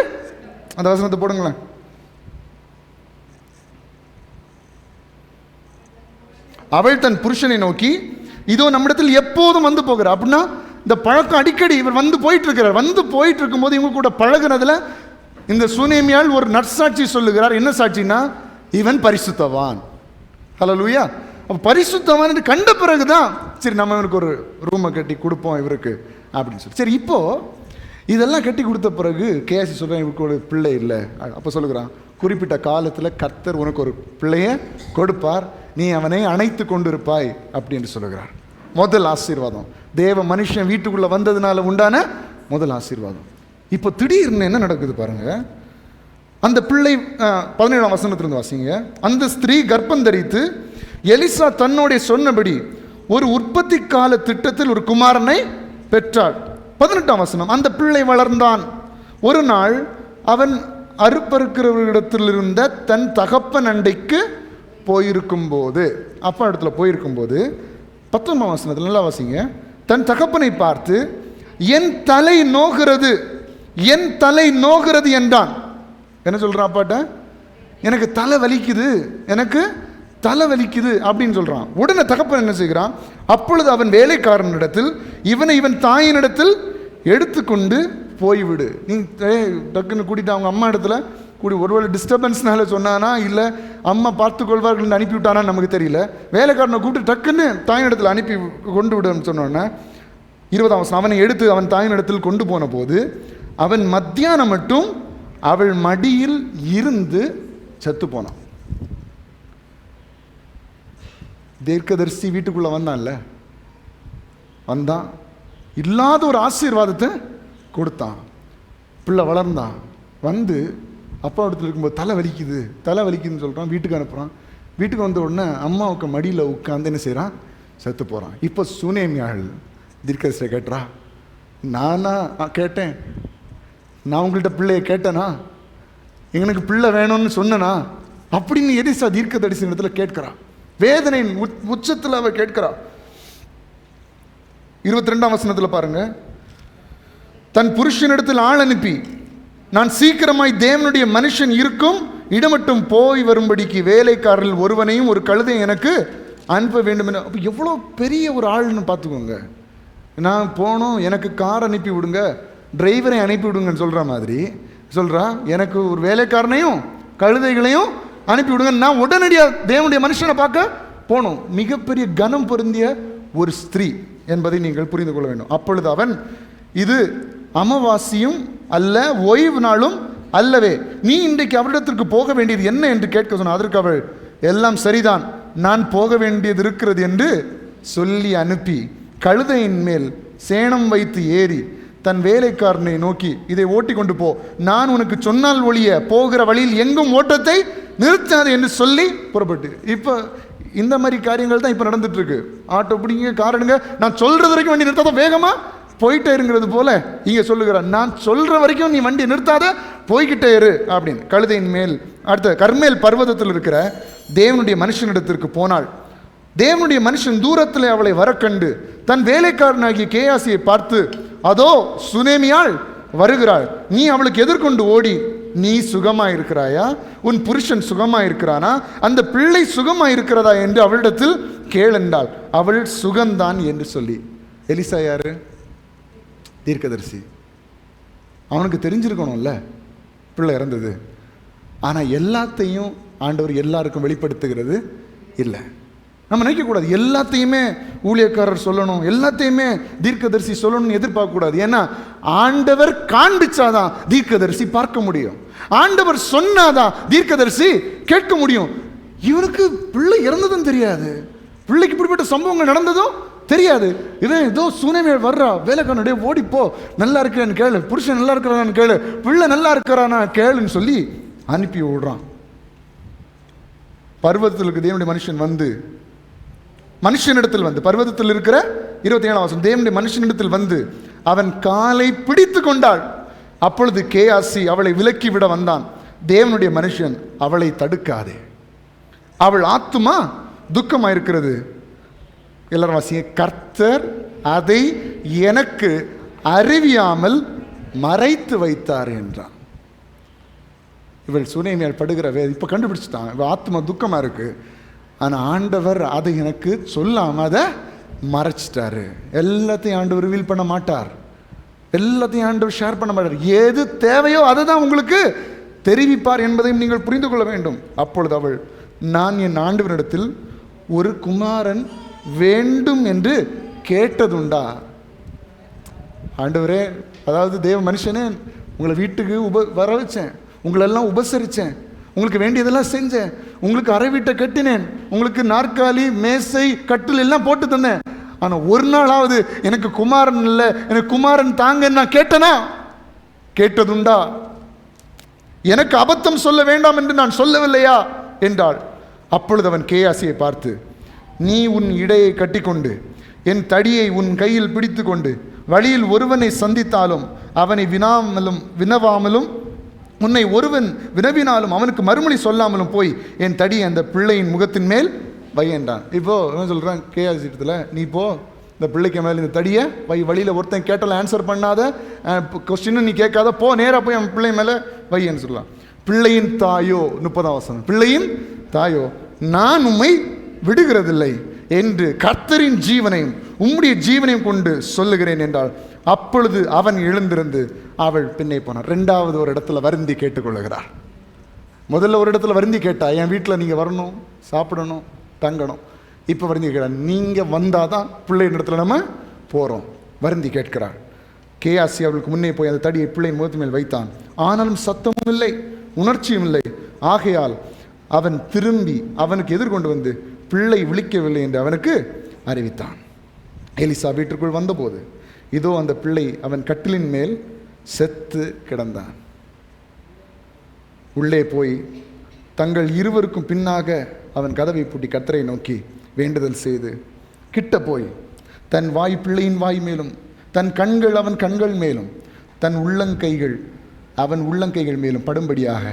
அந்த வசனத்தை போடுங்களேன். அவள் தன் புருஷனை நோக்கி, இதோ நம்மிடத்தில் எப்போதும் வந்து போகிறார். அப்படின்னா இந்த பழக்கம் அடிக்கடி இவர் போயிட்டு இருக்கிறார். போயிட்டு இருக்கும்போது இவங்க கூட பழகுனதுல இந்த சுனேமியால் ஒரு நற்சாட்சி சொல்லுகிறார். என்ன சாட்சினா, இவன் பரிசுத்தவான். ஹல்லேலூயா. அப்போ பரிசுத்தவான் என்று கண்ட பிறகுதான் சரி நம்ம இவனுக்கு ஒரு ரூமை கட்டி கொடுப்போம் இவருக்கு அப்படின்னு சொல்லி. சரி, இப்போ இதெல்லாம் கட்டி கொடுத்த பிறகு கேசி சொல்கிறேன், இவருக்கு ஒரு பிள்ளை இல்லை. அப்போ சொல்லுகிறான், குறிப்பிட்ட காலத்தில் கர்த்தர் உனக்கு ஒரு பிள்ளையை கொடுப்பார், நீ அவனை அணைத்து கொண்டிருப்பாய் அப்படின்னு சொல்லுகிறார். முதல் ஆசீர்வாதம் தேவ மனுஷன் வீட்டுக்குள்ளே வந்ததுனால உண்டான முதல் ஆசீர்வாதம். இப்போ திடீர்னு என்ன நடக்குது பாருங்க. அந்த பிள்ளை 17ஆம் வசனத்திலிருந்து வாசிங்க. அந்த ஸ்திரீ கர்ப்பம் தரித்து எலிசா தன்னோடைய சொன்னபடி ஒரு உற்பத்தி கால திட்டத்தில் ஒரு குமாரனை பெற்றாள். 18ஆம் வசனம். அந்த பிள்ளை வளர்ந்தான். ஒரு நாள் அவன் அறுப்பறுக்கிறவர்களிடத்தில் இருந்த தன் தகப்பன் அண்டைக்கு போயிருக்கும் போது, அப்பா இடத்துல போயிருக்கும்போது 19ஆம் வசனத்தில் நல்லா வாசிங்க. தன் தகப்பனை பார்த்து, என் தலை நோகிறது, என் தலை நோகிறது என்றான். என்ன சொல்கிறான் அப்பாட்ட? எனக்கு தலை வலிக்குது, எனக்கு தலை வலிக்குது அப்படின்னு சொல்கிறான். உடனே தகப்பன் என்ன செய்கிறான்? அப்பொழுது அவன் வேலைக்காரனிடத்தில் இவன் தாயினிடத்தில் எடுத்துக்கொண்டு போய்விடு. நீ டக்குன்னு கூட்டிட்டு அவங்க அம்மா இடத்துல கூடி, ஒருவேளை டிஸ்டர்பன்ஸ்னால சொன்னானா இல்லை அம்மா பார்த்துக்கொள்வார்கள் அனுப்பிவிட்டானா நமக்கு தெரியல. வேலைக்காரனை கூப்பிட்டு டக்குன்னு தாயினிடத்தில் அனுப்பி கொண்டு விடுன்னு சொன்னோன்னே 20ஆம் வசனம், அவனை எடுத்து அவன் தாயினிடத்தில் கொண்டு போன போது அவன் மத்தியானம் மட்டும் அவள் மடியில் இருந்து செத்து போனான். தீர்க்கதரிசி வீட்டுக்குள்ள வந்தான்ல, வந்தான், இல்லாத ஒரு ஆசீர்வாதத்தை கொடுத்தான். பிள்ளை வளர்ந்தான். வந்து அப்பா இடத்துல இருக்கும்போது தலை வலிக்குதுன்னு சொல்கிறான். வீட்டுக்கு அனுப்புகிறான். வீட்டுக்கு வந்த உடனே அம்மாவுக்கு மடியில் உட்காந்து என்ன செய்கிறான்? செத்து போகிறான். இப்போ சுனேமியாள் தீர்க்கதரிசியை கேட்டுறா, நானா கேட்டேன்? நான் உங்கள்கிட்ட பிள்ளைய கேட்டேனா? எனக்கு பிள்ளை வேணும்னு சொன்னனா? அப்படின்னு எலிசா தீர்க்கதரிசி இடத்துல கேட்கிறா. வேதனையின் உச்சத்தில் அவ கேட்கிறா. 22ஆம் வசனத்தில் பாருங்க, தன் புருஷனிடத்தில் ஆள் அனுப்பி நான் சீக்கிரமாய் தேவனுடைய மனுஷன் இருக்கும் இடமட்டும் போய் வரும்படிக்கு வேலைக்காரர்கள் ஒருவனையும் ஒரு கழுதையும் எனக்கு அனுப்ப வேண்டும் என. அப்போ எவ்வளோ பெரிய ஒரு ஆள்னு பார்த்துக்கோங்க. நான் போனோம், எனக்கு கார் அனுப்பி விடுங்க, டிரைவரை அனுப்பி விடுங்கன்னு சொல்கிற மாதிரி சொல்கிறா, எனக்கு ஒரு வேலைக்காரனையும் கழுதைகளையும் அனுப்பி விடுங்க, நான் உடனடியாக தேவனுடைய மனுஷனை பார்க்க போனோம். மிகப்பெரிய கனம் பொருந்திய ஒரு ஸ்திரீ என்பதை நீங்கள் புரிந்து கொள்ள வேண்டும். அப்பொழுது அவன், இது அமாவாசையும் அல்ல, ஓய்வு நாளும் அல்லவே, நீ இன்றைக்கு அவரிடத்திற்கு போக வேண்டியது என்ன என்று கேட்க சொன்னான். அதற்கு அவள், எல்லாம் சரிதான், நான் போக வேண்டியது இருக்கிறது என்று சொல்லி அனுப்பி கழுதையின் மேல் சேணம் வைத்து ஏறி தன் வேலைக்காரனை நோக்கி, இதை ஓட்டி கொண்டு போ, நான் உனக்கு சொன்னால் ஒழிய போகிற வழியில் எங்கும் ஓட்டத்தை நிறுத்தாது என்று சொல்லி புறப்பட்டு. இப்போ இந்த மாதிரி காரியங்கள் தான் இப்போ நடந்துட்டு இருக்கு. ஆட்டோ பிடிங்க, கார் எடுங்க, நான் சொல்றது வரைக்கும் வண்டி நிறுத்தாத, வேகமா போயிட்டே இருங்கிறது போல இங்க சொல்லுகிறான், நான் சொல்ற வரைக்கும் நீ வண்டி நிறுத்தாத, போய்கிட்டே இரு அப்படின்னு. கழுதையின் மேல் அடுத்த கர்மேல் பர்வதத்தில் இருக்கிற தேவனுடைய மனுஷனிடத்திற்கு போனாள். தேவனுடைய மனுஷன் தூரத்தில் அவளை வர கண்டு தன் வேலைக்காரனாகிய கேயாசியை பார்த்து, அதோ சுனேமியாள் வருகிறாள், நீ அவளுக்கு எதிர்கொண்டு ஓடி, நீ சுகமா இருக்கிறாயா, உன் புருஷன் சுகமா இருக்கிறானா, அந்த பிள்ளை சுகமா இருக்கிறதா என்று அவளிடத்தில் கேளென்றாள். அவள் சுகந்தான் என்று சொல்லி. எலிசா யாரு? தீர்க்கதரிசி. அவனுக்கு தெரிஞ்சிருக்கணும்ல பிள்ளை இறந்தது. ஆனால் எல்லாத்தையும் ஆண்டவர் எல்லாருக்கும் வெளிப்படுத்துகிறது இல்லை. நம்ம நினைக்கக்கூடாது எல்லாத்தையுமே ஊழியக்காரர் சொல்லணும், எல்லாத்தையுமே தீர்க்கதரிசி சொல்லணும்னு எதிர்பார்க்கக்கூடாது. ஏன்னா ஆண்டவர் காண்பிச்சாதான் தீர்க்கதரிசி பார்க்க முடியும், ஆண்டவர் சொன்னாதான் தீர்க்கதரிசி கேட்க முடியும். இவனுக்கு பிள்ளை இறந்ததும் தெரியாது, பிள்ளைக்கு இப்படிப்பட்ட சம்பவங்கள் நடந்ததும் தெரியாது. இவன் ஏதோ சுனேமியாள் வர்றா, வேலைக்காரனுடைய ஓடிப்போ, நல்லா இருக்கிறான்னு கேளு, புருஷன் நல்லா இருக்கிறான்னு கேளு, பிள்ளை நல்லா இருக்கிறானா கேளுன்னு சொல்லி அனுப்பி விடுறான். பர்வதத்தில் இருக்க தேவனுடைய மனுஷன் வந்து மனுஷனிடத்தில் வந்து, பர்வதத்தில் இருக்கிற 27ஆம் வசனம், தேவனுடைய மனுஷனிடத்தில் வந்து அவன் காலை பிடித்து கொண்டாள். அப்பொழுது கேயாசி அவளை விலக்கி விட வந்தான். தேவனுடைய மனுஷன், அவளை தடுக்காதே, அவள் ஆத்துமா துக்கமாயிருக்கிறது. எல்லாரும் வாசிங்க, கர்த்தர் அதை எனக்கு அறிவியாமல் மறைத்து வைத்தார் என்றான். இவள் சுனேமியாள் படுகிற இப்போ கண்டுபிடிச்சிட்டான், இவள் ஆத்மா துக்கமாக இருக்கு, ஆனால் ஆண்டவர் அதை எனக்கு சொல்லாமல் அதை மறைச்சிட்டாரு. எல்லாத்தையும் ஆண்டவர் ரிவீல் பண்ண மாட்டார், எல்லாத்தையும் ஆண்டவர் ஷேர் பண்ண மாட்டார். எது தேவையோ அதை தான் உங்களுக்கு தெரிவிப்பார் என்பதையும் நீங்கள் புரிந்து கொள்ள வேண்டும். அப்பொழுது அவள், நான் என் ஆண்டவரிடத்தில் ஒரு குமாரன் வேண்டும் என்று கேட்டதுண்டா? ஆண்டவரே, அதாவது தேவ மனுஷனே, உங்களை வீட்டுக்கு வர வச்சேன், உங்களெல்லாம் உபசரித்தேன், உங்களுக்கு வேண்டியதெல்லாம் செஞ்சேன், உங்களுக்கு அறை வீட்டை கட்டினேன், உங்களுக்கு நாற்காலி மேசை கட்டில் எல்லாம் போட்டு தந்தேன், ஆனால் ஒரு நாளாவது எனக்கு குமாரன் இல்லை, எனக்கு குமாரன் தாங்க நான் கேட்டனா? கேட்டதுண்டா? எனக்கு அபத்தம் சொல்ல வேண்டாம் என்று நான் சொல்லவில்லையா என்றாள். அப்பொழுது அவன் கேயாசியை பார்த்து, நீ உன் இடையை கட்டிக்கொண்டு என் தடியை உன் கையில் பிடித்து கொண்டு வழியில் ஒருவனை சந்தித்தாலும் அவனை வினவாமலும் உன்னை ஒருவன் வினவினாலும் அவனுக்கு மறுமொழி சொல்லாமலும் போய் என் தடி அந்த பிள்ளையின் முகத்தின் மேல் வை என்றான். இப்போ என்ன சொல்கிறான் கேயாசிட்டத்தில், நீ போ, இந்த பிள்ளைக்கு மேலே இந்த தடியை வை, வழியில் ஒருத்தன் கேட்டால் ஆன்சர் பண்ணாத, கொஸ்டின்னு நீ கேட்காத, போ, நேராக போய் அவன் பிள்ளை மேலே வைன்னு சொல்லலாம். பிள்ளையின் தாயோ, 30ஆம் வசனம், பிள்ளையின் தாயோ நான் உம்மை விடுகிறதில்லை என்று கர்த்தரின் ஜீவனையும் உம்முடைய ஜீவனையும் கொண்டு சொல்லுகிறேன் என்றாள். அப்பொழுது அவன் எழுந்திருந்து அவள் பின்னே போனான். 2வது ஒரு இடத்துல வருந்தி கேட்டுக்கொள்ளுகிறார். முதல்ல ஒரு இடத்துல வருந்தி கேட்டா, என் வீட்டில் நீங்கள் வரணும், சாப்பிடணும், தங்கணும். இப்போ வருந்தி கேட்டா, நீங்கள் வந்தால் தான் பிள்ளையின் இடத்துல நம்ம போகிறோம். வருந்தி கேட்கிறார். கேயாசி அவளுக்கு முன்னே போய் அந்த தடியை பிள்ளையின் முகத்து மேல் வைத்தான். ஆனாலும் சத்தமும் இல்லை, உணர்ச்சியும் இல்லை. ஆகையால் அவன் திரும்பி அவனுக்கு எதிர்கொண்டு வந்து பிள்ளை விழிக்கவில்லை என்று அவனுக்கு அறிவித்தான். எலிசா வீட்டிற்குள் வந்தபோது இதோ அந்த பிள்ளை அவன் கட்டிலின் மேல் செத்து கிடந்தான். உள்ளே போய் தங்கள் இருவருக்கும் பின்னாக அவன் கதவை பூட்டி கர்த்தரை நோக்கி வேண்டுதல் செய்து கிட்ட போய் தன் வாய் பிள்ளையின் வாய் மேலும், தன் கண்கள் அவன் கண்கள் மேலும், தன் உள்ளங்கைகள் அவன் உள்ளங்கைகள் மேலும் படும்படியாக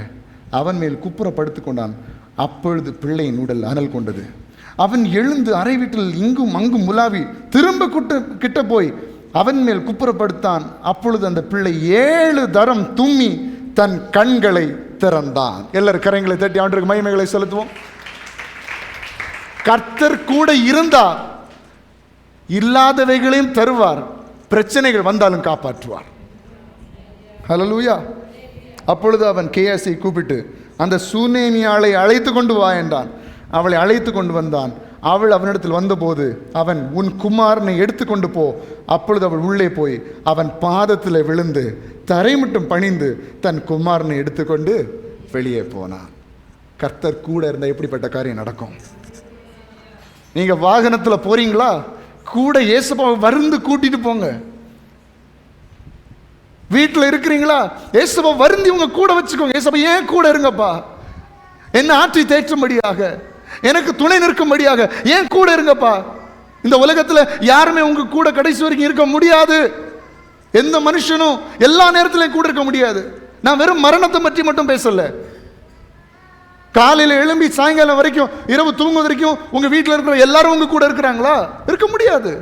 அவன் மேல் குப்புற படுத்து கொண்டான். அப்பொழுது பிள்ளையின் உடல் அனல் கொண்டது. அவன் எழுந்து அறை வீட்டில் இங்கும் அங்கும் முலாவி திரும்ப கிட்ட போய் அவன் மேல் குப்புறப்படுத்தான். அப்பொழுது அந்த பிள்ளை 7 தரம் தும்மி தன் கண்களை திறந்தான். எல்லாரும் கரங்களை தட்டி ஆண்டவருக்கு மகிமைகளை செலுத்துவோம். கர்த்தர் கூட இருந்தா இல்லாதவைகளையும் தருவார், பிரச்சனைகள் வந்தாலும் காப்பாற்றுவார். ஹல்லேலூயா. அப்பொழுது அவன் கேயாசியை கூப்பிட்டு அந்த சூனேமியாளை அழைத்து கொண்டு வா என்றான். அவளை அழைத்து கொண்டு வந்தான். அவள் அவனிடத்தில் வந்தபோது அவன், உன் குமாரனை எடுத்துக்கொண்டு போ. அப்பொழுது அவள் உள்ளே போய் அவன் பாதத்தில் விழுந்து தரை மட்டும் பணிந்து தன் குமாரனை எடுத்துக்கொண்டு வெளியே போனான். கர்த்தர் கூட இருந்தால் எப்படிப்பட்ட காரியம் நடக்கும்? நீங்க வாகனத்தில் போறீங்களா, கூட இயேசுப்பாவை வருந்து கூட்டிட்டு போங்க. வீட்டில் இருக்கிறீங்களா, இயேசுப்பா வருந்தி உங்க கூட வச்சுக்கோங்க. இயேசுப்பா ஏன் கூட இருங்கப்பா, என்ன ஆற்றி தேற்றும்படியாக, எனக்கு துணை நிற்கும்படியாக ஏன் கூட இருங்கப்பா. இந்த உலகத்தில் யாருமே உங்க கூட கடைசி வரைக்கும் இருக்க முடியாது. எந்த மனுஷனும் எல்லா நேரத்திலையும் கூட இருக்க முடியாது. நான் வெறும் மரணத்தை பற்றி மட்டும் பேசல. காலையில் எழும்பி சாயங்காலம் வரைக்கும், இரவு தூங்குவது வரைக்கும் உங்க வீட்டில் இருக்கிற எல்லாரும் உங்க கூட இருக்கிறாங்களா? இருக்க முடியாது.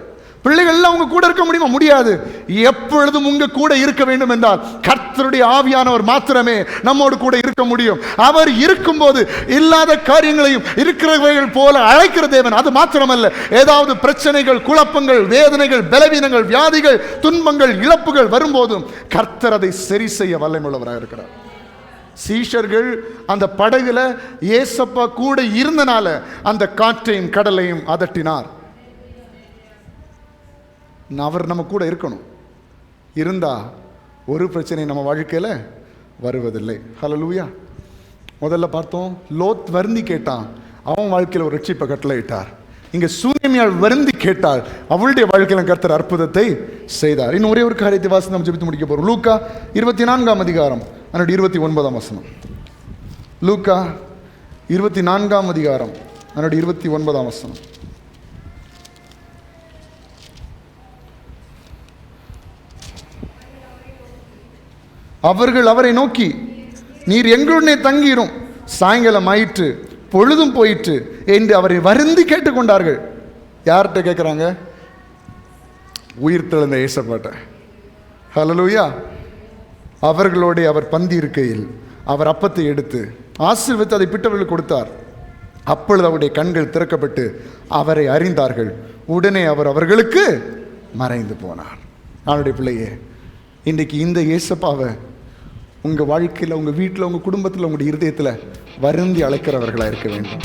பிள்ளைகள் எல்லாம் உங்க கூட இருக்க முடியுமா? முடியாது. எப்பொழுதும் உங்க கூட இருக்க வேண்டும் என்றால் கர்த்தருடைய ஆவியானவர் மாத்திரமே நம்மோடு கூட இருக்க முடியும். அவர் இருக்கும்போது இல்லாத காரியங்களையும் இருக்கிறவைகள் போல அழைக்கிற தேவன். அது மாத்திரமல்ல, ஏதாவது பிரச்சனைகள், குழப்பங்கள், வேதனைகள், பலவீனங்கள், வியாதிகள், துன்பங்கள், இழப்புகள் வரும்போதும் கர்த்தர் அதை சரி செய்ய வல்லமையுள்ளவராக இருக்கிறார். சீஷர்கள் அந்த படகுல ஏசப்பா கூட இருந்தனால அந்த காற்றையும் கடலையும் அதட்டினார். அவர் நம்ம கூட இருக்கணும். இருந்தா ஒரு பிரச்சனை நம்ம வாழ்க்கையில் வருவதில்லை. ஹல்லேலூயா. முதல்ல பார்த்தோம், லோத் வருந்தி கேட்டான், அவன் வாழ்க்கையில் ஒரு ரட்சிப்பை கட்டளையிட்டார். இங்க சூனேமியாள் வருந்தி கேட்டாள், அவளுடைய வாழ்க்கையில் கர்த்தர் அற்புதத்தை செய்தார். இன்னும் ஒரே ஒரு காரியத்தை வாசி நம்ம ஜெபித்து முடிக்க போறோம். லூக்கா 24ஆம் அதிகாரம் 29ஆம் வசனம். லூக்கா 24ஆம் அதிகாரம் 29ஆம் வசனம். அவர்கள் அவரை நோக்கி, நீர் எங்களுடனே தங்கிரும், சாயங்காலம் ஆயிற்று, பொழுதும் போயிற்று என்று அவரை வருந்தி கேட்டுக்கொண்டார்கள். யார்கிட்ட கேட்குறாங்க? உயிர் தெழுந்த இயேசுப்பாட்ட. ஹல்லேலூயா. அவர்களோட அவர் பந்தி இருக்கையில் அவர் அப்பத்தை எடுத்து ஆசீர்வதித்து அதை பிட்டவர்களுக்கு கொடுத்தார். அப்பொழுது அவருடைய கண்கள் திறக்கப்பட்டு அவரை அறிந்தார்கள். உடனே அவர் அவர்களுக்கு மறைந்து போனார். அவருடைய பிள்ளையே, இன்றைக்கு இந்த இயேசுப்பாவை உங்கள் வாழ்க்கையில், உங்கள் வீட்டில், உங்கள் குடும்பத்தில், உங்களுடைய இருதயத்தில் வருந்தி அழைக்கிறவர்களாக இருக்க வேண்டும்.